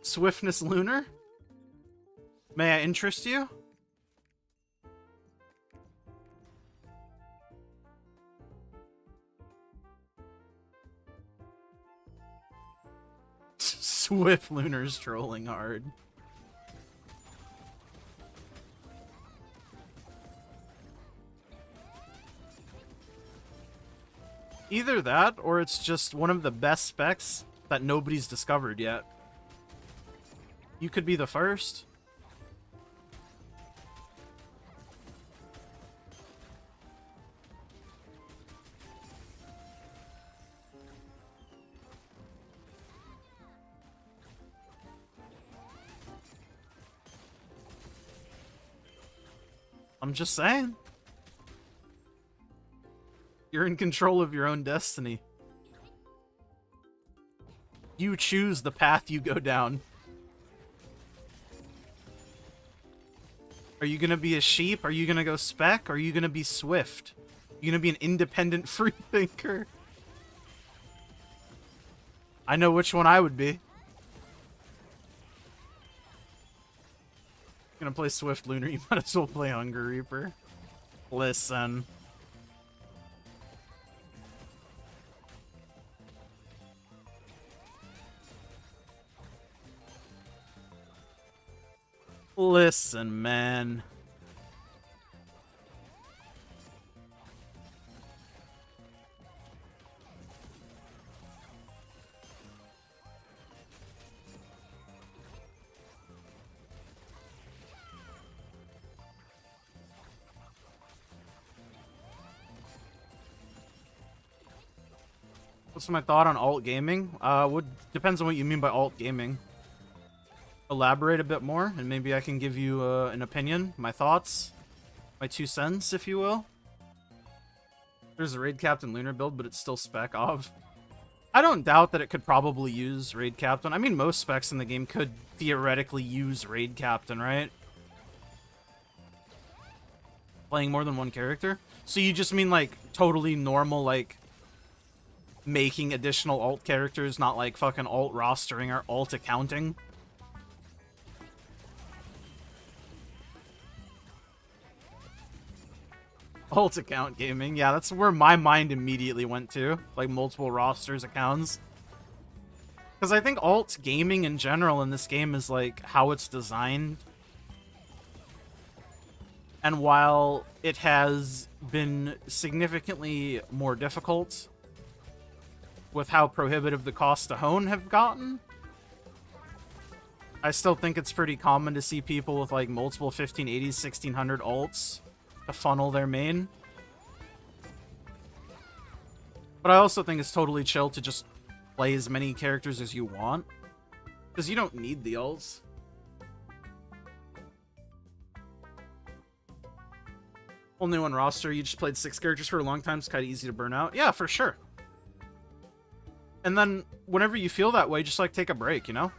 Swiftness Lunar? May I interest you? Swift Lunar's trolling hard. Either that, or it's just one of the best specs that nobody's discovered yet. You could be the first. I'm just saying. You're in control of your own destiny. You choose the path you go down. Are you gonna be a sheep? Are you gonna go spec? Are you gonna be swift? You gonna be an independent free thinker? I know which one I would be. Gonna play Swift Lunar, you might as well play Hunger Reaper. Listen. Listen, man. What's my thought on alt gaming? Depends on what you mean by alt gaming. Elaborate a bit more, and maybe I can give you an opinion, my thoughts, my 2 cents, if you will. There's a Raid Captain Lunar build, but it's still spec off. I don't doubt that it could probably use Raid Captain. I mean, most specs in the game could theoretically use Raid Captain, right? Playing more than one character? So you just mean, like, totally normal, like, making additional alt characters, not like fucking alt rostering or alt accounting? Alt account gaming, yeah, that's where my mind immediately went to. Like, multiple rosters accounts. Because I think alt gaming in general in this game is, like, how it's designed. And while it has been significantly more difficult with how prohibitive the costs to hone have gotten, I still think it's pretty common to see people with, like, multiple 1580s, 1600 alts to funnel their main. But I also think it's totally chill to just play as many characters as you want, because you don't need the alts. Only one roster, you just played 6 characters for a long time, it's kind of easy to burn out. Yeah, for sure. And then, whenever you feel that way, just, like, take a break, you know?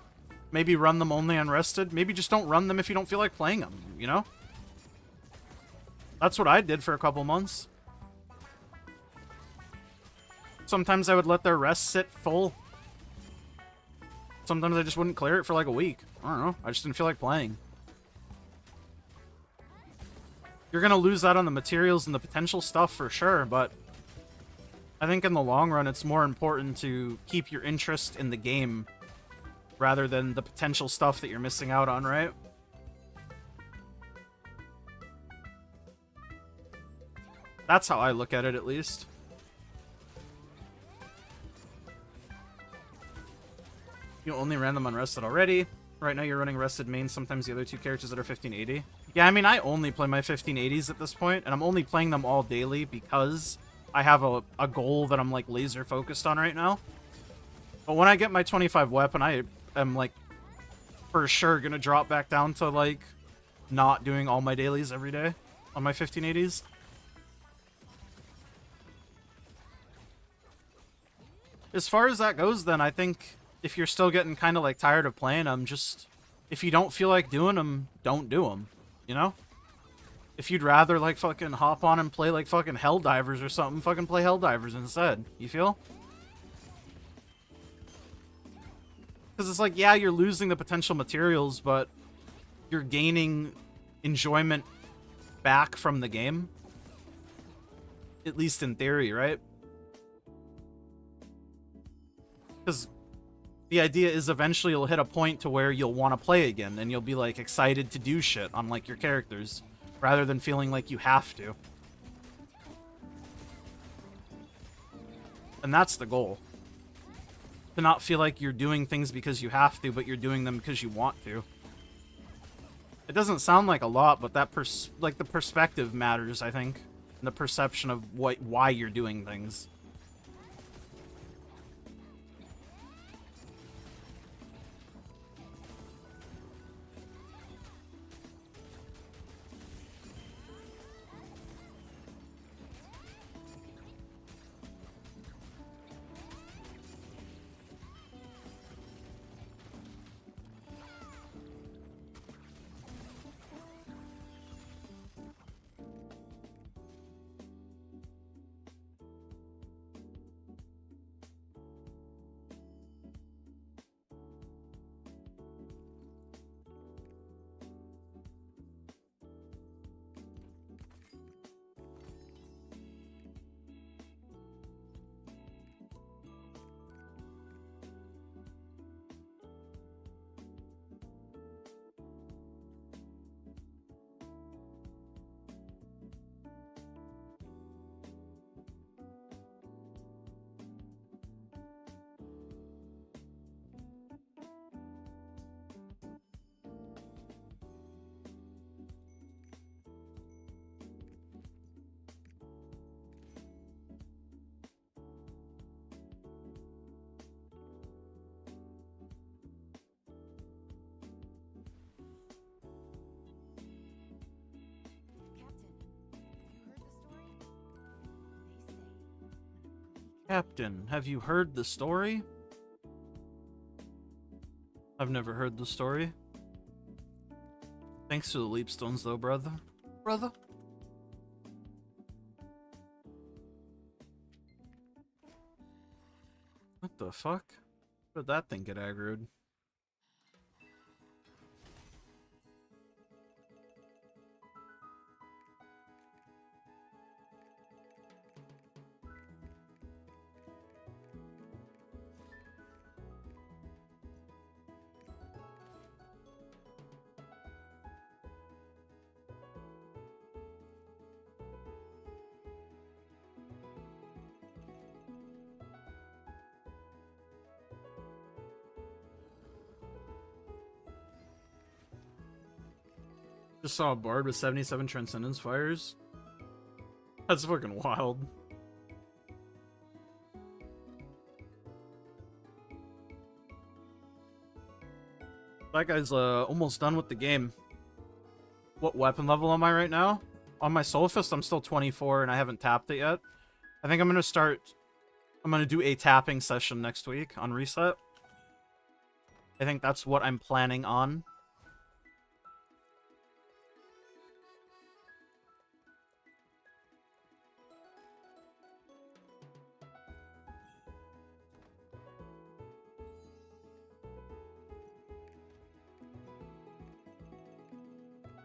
Maybe run them only unrested. Maybe just don't run them if you don't feel like playing them, you know? That's what I did for a couple months. Sometimes I would let their rest sit full. Sometimes I just wouldn't clear it for, like, a week. I don't know. I just didn't feel like playing. You're gonna lose out on the materials and the potential stuff for sure, but I think in the long run, it's more important to keep your interest in the game rather than the potential stuff that you're missing out on, right? That's how I look at it, at least. You only ran them unrested already. Right now you're running rested main, sometimes the other 2 characters that are 1580. Yeah, I mean, I only play my 1580s at this point, and I'm only playing them all daily because I have a goal that I'm, like, laser focused on right now. But when I get my 25 weapon, I am, like, for sure gonna drop back down to, like, not doing all my dailies every day on my 1580s. As far as that goes, then, I think if you're still getting kind of, like, tired of playing them, just, if you don't feel like doing them, don't do them, you know? If you'd rather, like, fucking hop on and play, like, fucking Helldivers or something, fucking play Helldivers instead. You feel? Because it's like, yeah, you're losing the potential materials, but you're gaining enjoyment back from the game. At least in theory, right? Because The idea is eventually you'll hit a point to where you'll want to play again, and you'll be, like, excited to do shit on, like, your characters, rather than feeling like you have to. And that's the goal. To not feel like you're doing things because you have to, but you're doing them because you want to. It doesn't sound like a lot, but that like the perspective matters, I think. And the perception of why you're doing things. Captain, have you heard the story? I've never heard the story. Thanks for the leapstones, though, brother. Brother? What the fuck? Where did that thing get aggroed? Just saw a bard with 77 Transcendence Fires. That's fucking wild. That guy's almost done with the game. What weapon level am I right now? On my Soul Fist, I'm still 24 and I haven't tapped it yet. I think I'm gonna do a tapping session next week on Reset. I think that's what I'm planning on.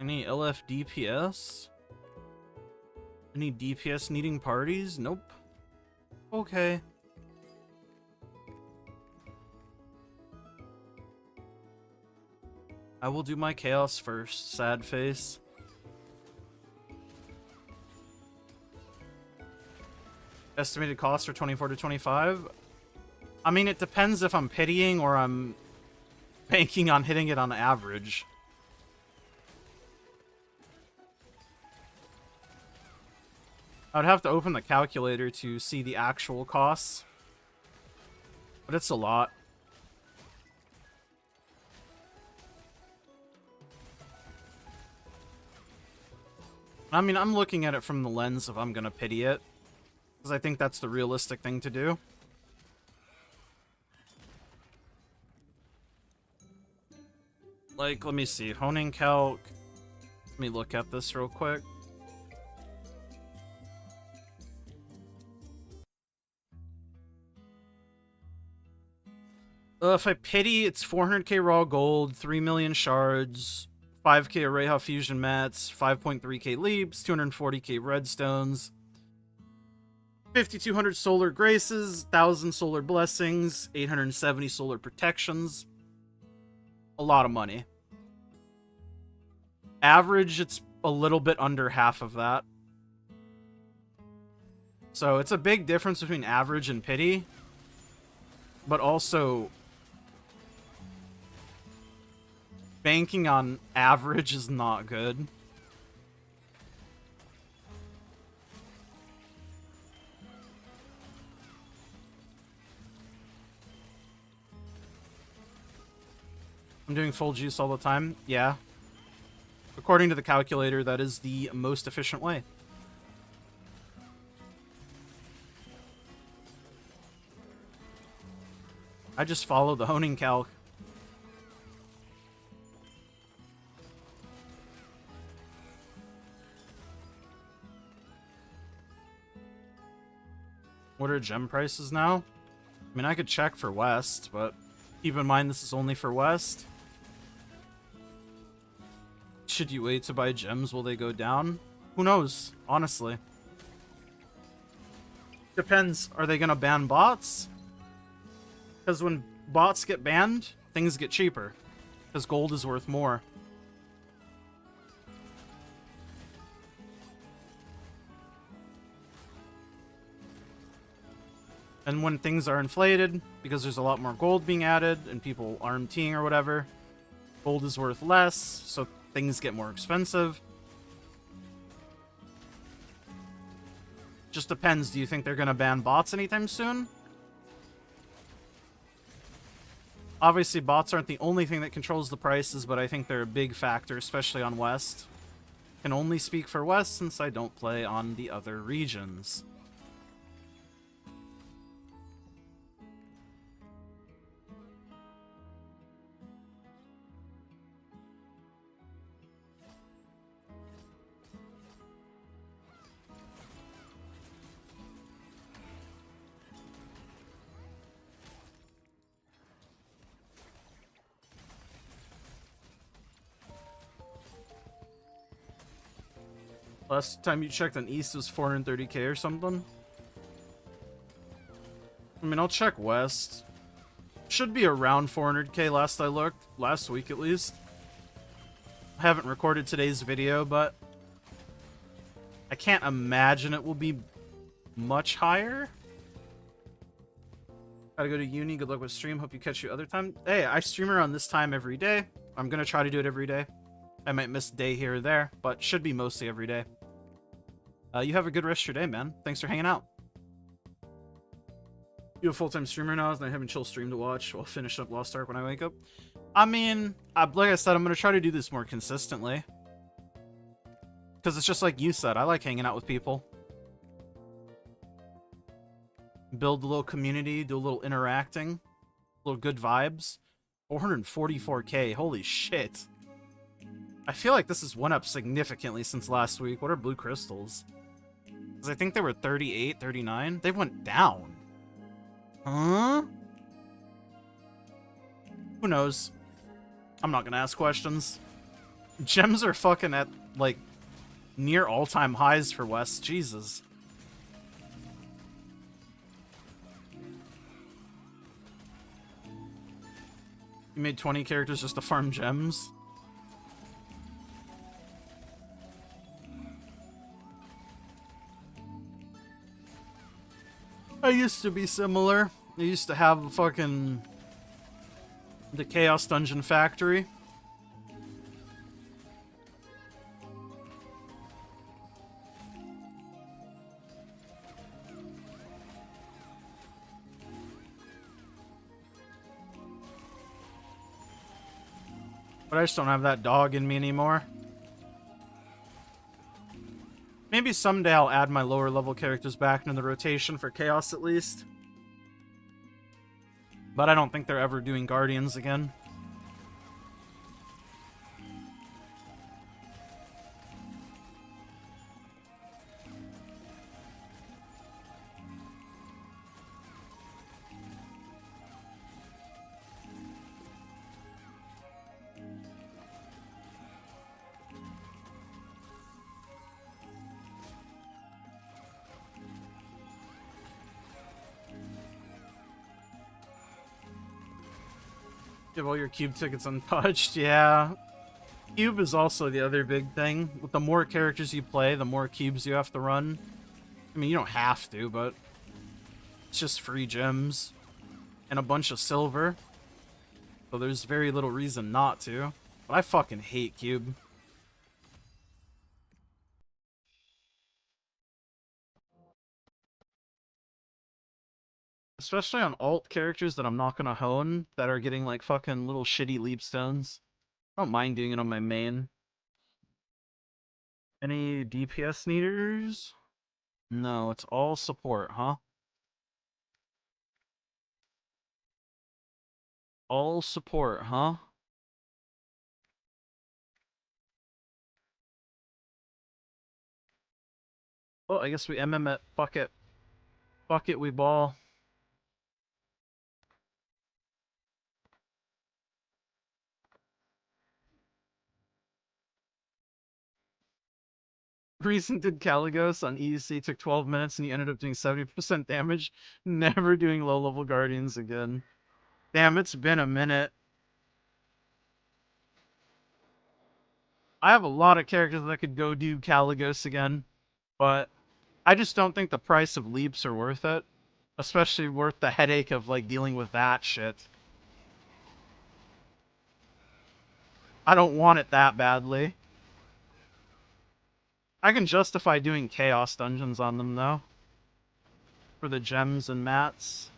Any LF DPS? Any DPS needing parties? Nope. Okay. I will do my chaos first. Sad face. Estimated cost for 24 to 25? I mean, it depends if I'm pitying or I'm banking on hitting it on average. I'd have to open the calculator to see the actual costs. But it's a lot. I mean, I'm looking at it from the lens of I'm gonna pity it. Because I think that's the realistic thing to do. Like, let me see. Honing calc. Let me look at this real quick. If I pity, it's 400k raw gold, 3 million shards, 5k Areha fusion mats, 5.3k leaps, 240k redstones. 5,200 solar graces, 1,000 solar blessings, 870 solar protections. A lot of money. Average, it's a little bit under half of that. So it's a big difference between average and pity. But also, banking on average is not good. I'm doing full juice all the time. Yeah. According to the calculator, that is the most efficient way. I just follow the honing calc. What are gem prices now? I mean, I could check for West, but keep in mind this is only for West. Should you wait to buy gems? Will they go down? Who knows, honestly. Depends. Are they gonna ban bots? Because when bots get banned, things get cheaper. Because gold is worth more. And when things are inflated, because there's a lot more gold being added, and people RMTing or whatever, gold is worth less, so things get more expensive. Just depends. Do you think they're going to ban bots anytime soon? Obviously, bots aren't the only thing that controls the prices, but I think they're a big factor, especially on West. Can only speak for West since I don't play on the other regions. Last time you checked on East was 430k or something. I mean, I'll check West. Should be around 400k last I looked. Last week, at least. I haven't recorded today's video, but I can't imagine it will be much higher. Gotta go to uni. Good luck with stream. Hope you catch you other time. Hey, I stream around this time every day. I'm gonna try to do it every day. I might miss a day here or there, but should be mostly every day. You have a good rest of your day, man. Thanks for hanging out. You a full-time streamer now, and I have a chill stream to watch. I'll finish up Lost Ark when I wake up. I mean, like I said, I'm going to try to do this more consistently. Because it's just like you said, I like hanging out with people. Build a little community, do a little interacting. A little good vibes. 444k, holy shit. I feel like this has went up significantly since last week. What are blue crystals? Because I think they were 38, 39. They went down. Huh? Who knows? I'm not gonna ask questions. Gems are fucking at, like, near all-time highs for West. Jesus. You made 20 characters just to farm gems? I used to be similar. I used to have fucking the Chaos Dungeon Factory. But I just don't have that dog in me anymore. Maybe someday I'll add my lower level characters back into the rotation for Chaos at least. But I don't think they're ever doing Guardians again. Give all your cube tickets untouched, yeah. Cube is also the other big thing. With the more characters you play, the more cubes you have to run. I mean, you don't have to, but it's just free gems and a bunch of silver. So there's very little reason not to. But I fucking hate cube. Especially on alt characters that I'm not gonna hone, that are getting like fucking little shitty leap stones. I don't mind doing it on my main. Any DPS needers? No, it's all support, huh? All support, huh? Well, I guess we MM it. Fuck it. Fuck it, we ball. Recent did Caligos on EC, took 12 minutes and he ended up doing 70% damage. Never doing low level guardians again. Damn, it's been a minute. I have a lot of characters that could go do Caligos again, but I just don't think the price of leaps are worth it. Especially worth the headache of like dealing with that shit. I don't want it that badly. I can justify doing chaos dungeons on them though. For the gems and mats.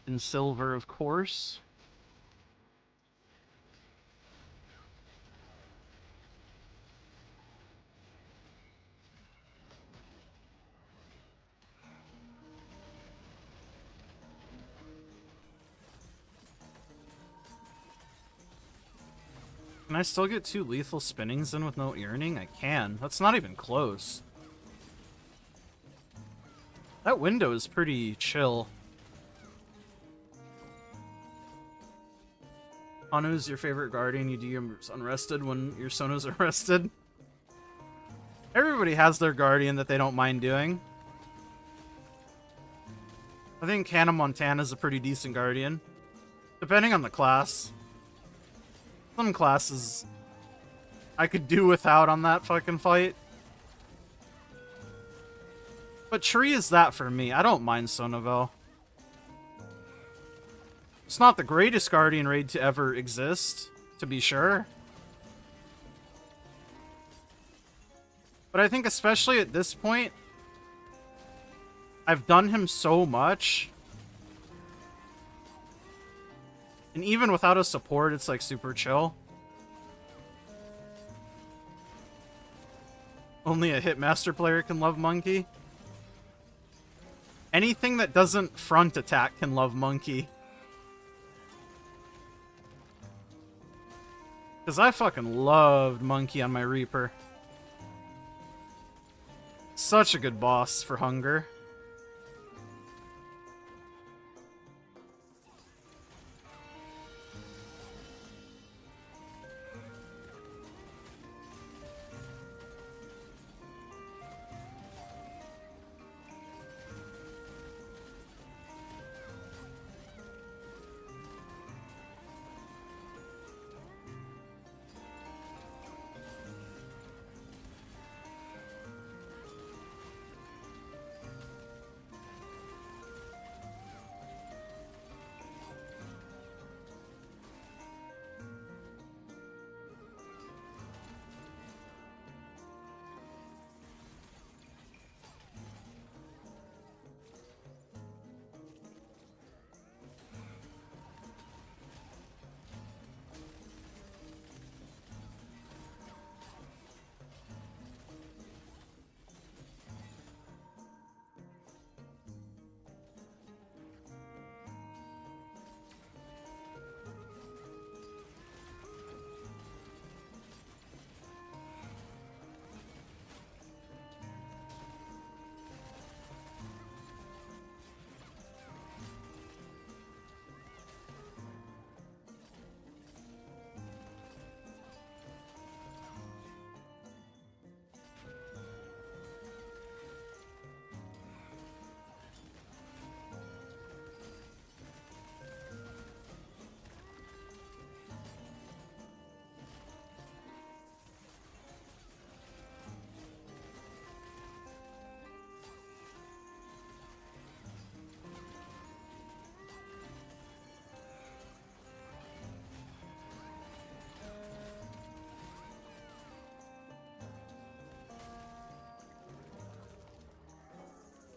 And silver, of course. Can I still get 2 lethal spinnings in with no earning? I can. That's not even close. That window is pretty chill. Hanu's your favorite guardian. You do your unrested when your Sono's arrested. Everybody has their guardian that they don't mind doing. I think Hannah Montana's a pretty decent guardian. Depending on the class. Some classes I could do without on that fucking fight. But Tree is that for me. I don't mind Sonovel. It's not the greatest Guardian raid to ever exist, to be sure. But I think especially at this point, I've done him so much. And even without a support, it's like super chill. Only a Hitmaster player can love Monkey. Anything that doesn't front attack can love Monkey. Because I fucking loved Monkey on my Reaper. Such a good boss for Hunger.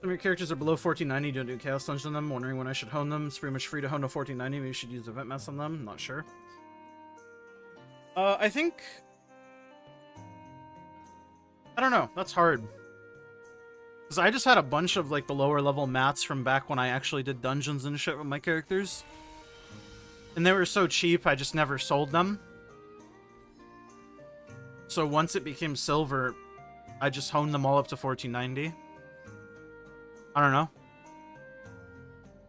Some of your characters are below 1490, don't do Chaos Dungeon on them. Wondering when I should hone them. It's pretty much free to hone to 1490. Maybe you should use event mass on them. I'm not sure. I think... I don't know. That's hard. Because I just had a bunch of, like, the lower level mats from back when I actually did dungeons and shit with my characters. And they were so cheap, I just never sold them. So once it became silver, I just honed them all up to 1490. I don't know.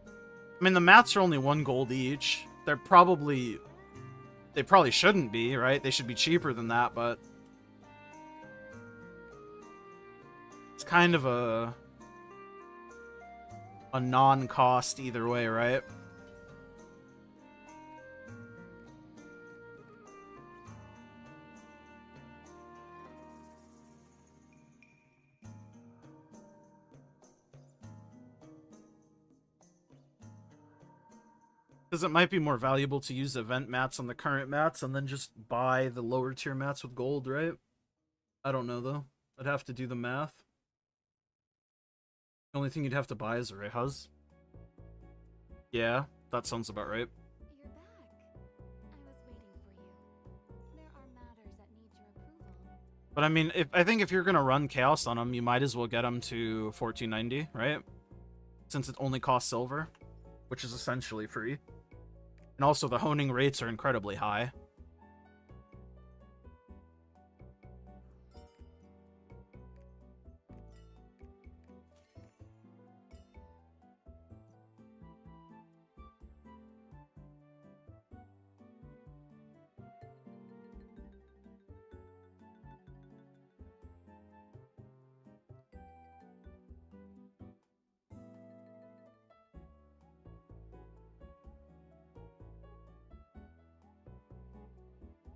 I mean, the mats are only 1 gold each. They're probably... They probably shouldn't be, right? They should be cheaper than that, but... It's kind of a non-cost either way, right? Because it might be more valuable to use event mats on the current mats and then just buy the lower tier mats with gold, right? I don't know, though. I'd have to do the math. The only thing you'd have to buy is a Rehaz. Yeah, that sounds about right. You're back. I was waiting for you. There are matters that need your approval. But I mean, I think if you're gonna run Chaos on them, you might as well get them to 1490, right? Since it only costs silver, which is essentially free. And also the honing rates are incredibly high.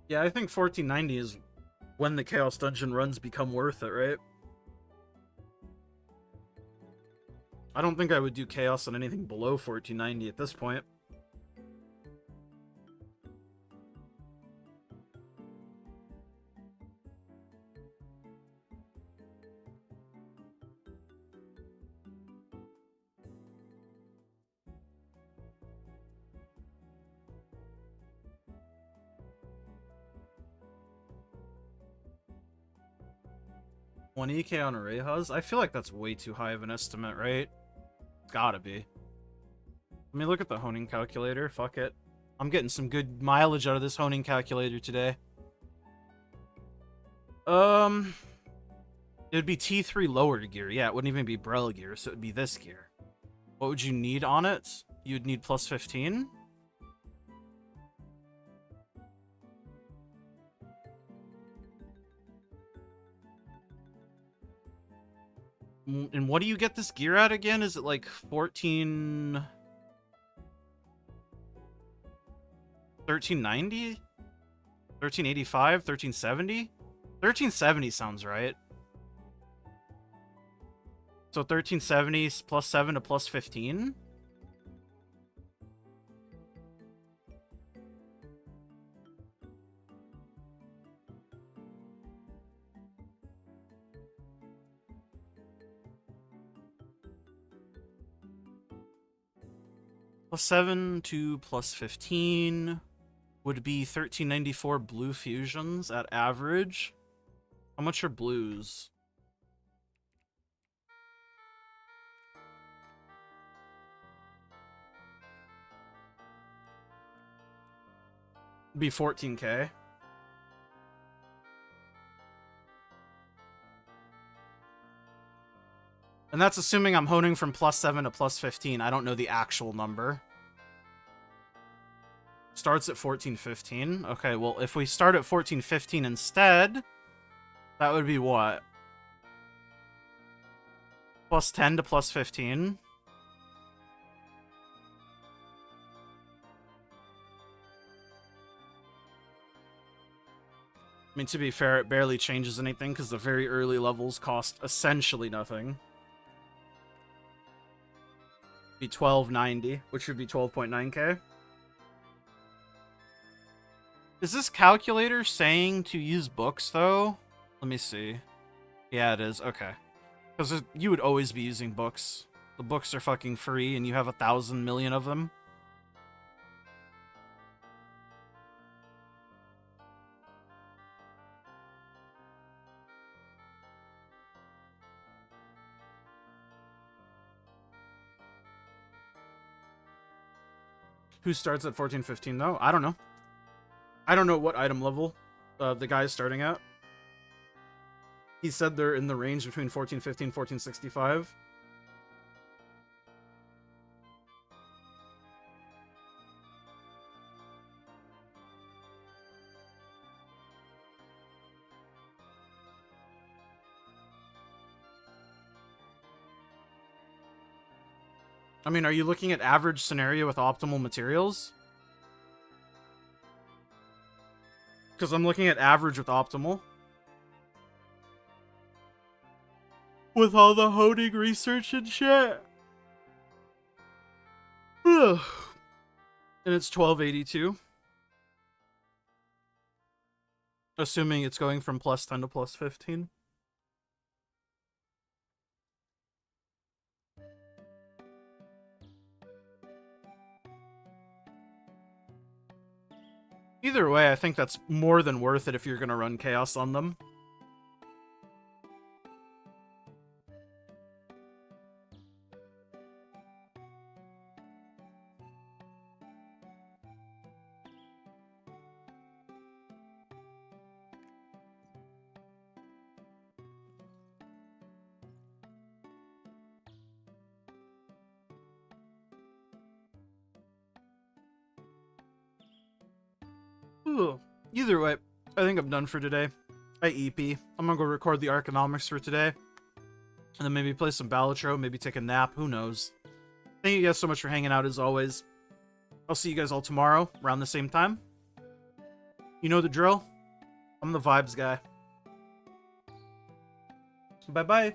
Yeah, I think 1490 is when the Chaos Dungeon runs become worth it, right? I don't think I would do Chaos on anything below 1490 at this point. One EK on a Rehaz? I feel like that's way too high of an estimate, right? Gotta be. Let me look at the honing calculator. Fuck it. I'm getting some good mileage out of this honing calculator today. It would be T3 lower gear. Yeah, it wouldn't even be Brella gear, so it would be this gear. What would you need on it? You'd need plus 15? And what do you get this gear at again? Is it like 14... 1390? 1385? 1370? 1370 sounds right. So 1370 plus 7 to plus 15? Plus 7 to plus 15 would be 1394 blue fusions at average. How much are blues? It'd be 14k. And that's assuming I'm honing from plus 7 to plus 15. I don't know the actual number. Starts at 1415. Okay, well, if we start at 1415 instead, that would be what? Plus 10 to plus 15. I mean, to be fair, it barely changes anything because the very early levels cost essentially nothing. Be 1290, which would be 12.9k. Is this calculator saying to use books, though? Let me see. Yeah, it is. Okay. Because you would always be using books. The books are fucking free, and you have 1,000 million of them. Who starts at 1415 though? I don't know. I don't know what item level the guy is starting at. He said they're in the range between 1415 and 1465. I mean, are you looking at average scenario with optimal materials? Because I'm looking at average with optimal. With all the honing research and shit. Ugh. And it's 1282. Assuming it's going from +10 to +15. Either way, I think that's more than worth it if you're gonna run chaos on them. Ooh. Either way, I think I'm done for today. I EP. I'm gonna go record the Arconomics for today. And then maybe play some Balatro, maybe take a nap, who knows. Thank you guys so much for hanging out as always. I'll see you guys all tomorrow, around the same time. You know the drill. I'm the vibes guy. Bye-bye.